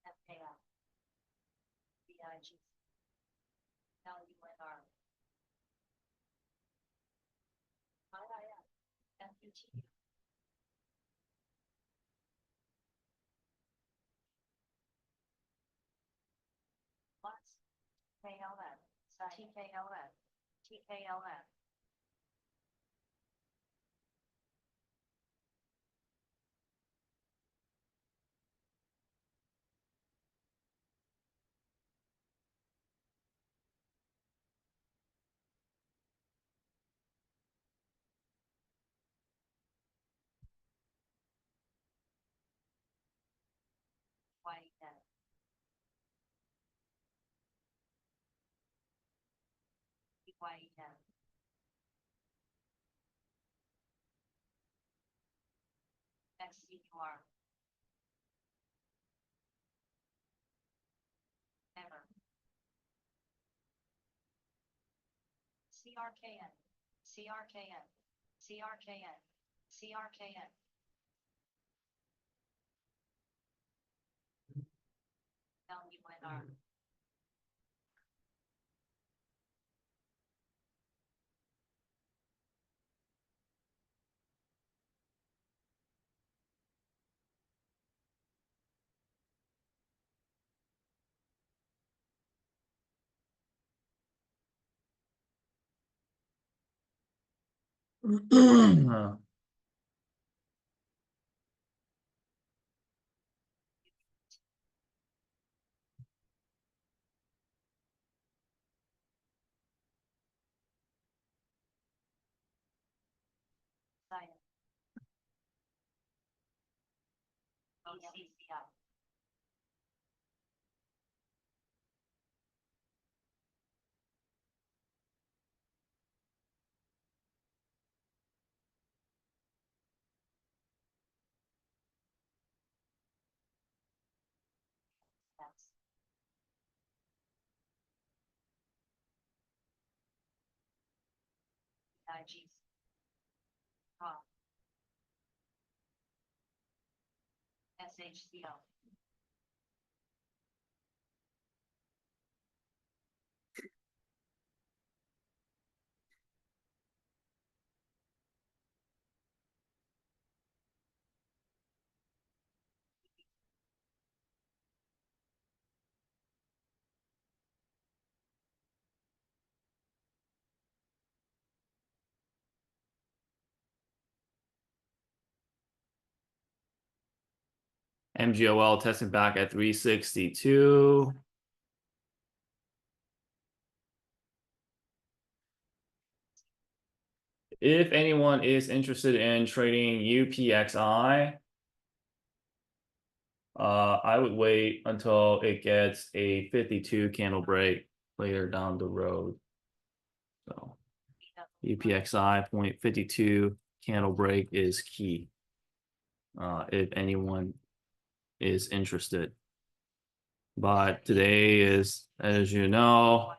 FKL. BIG. LUNR. IIF. FUT. Plus. KLM. TKLM. TKLM. YN. YN. XCUR. Ever. CRKN. CRKN. CRKN. CRKN. LUNR. Cyan. OCCI. Yes. IGs. SHCO. MGOL testing back at 362. If anyone is interested in trading UPXI, I would wait until it gets a 52 candle break later down the road. So UPXI 0.52 candle break is key. If anyone is interested. But today is, as you know,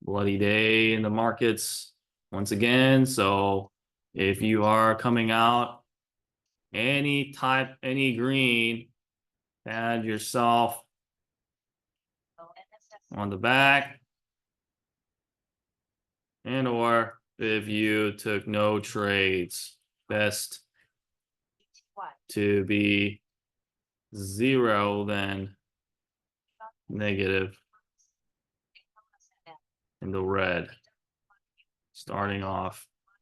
bloody day in the markets once again. So if you are coming out any type, any green, add yourself on the back. And or if you took no trades, best to be 0 than negative in the red, starting off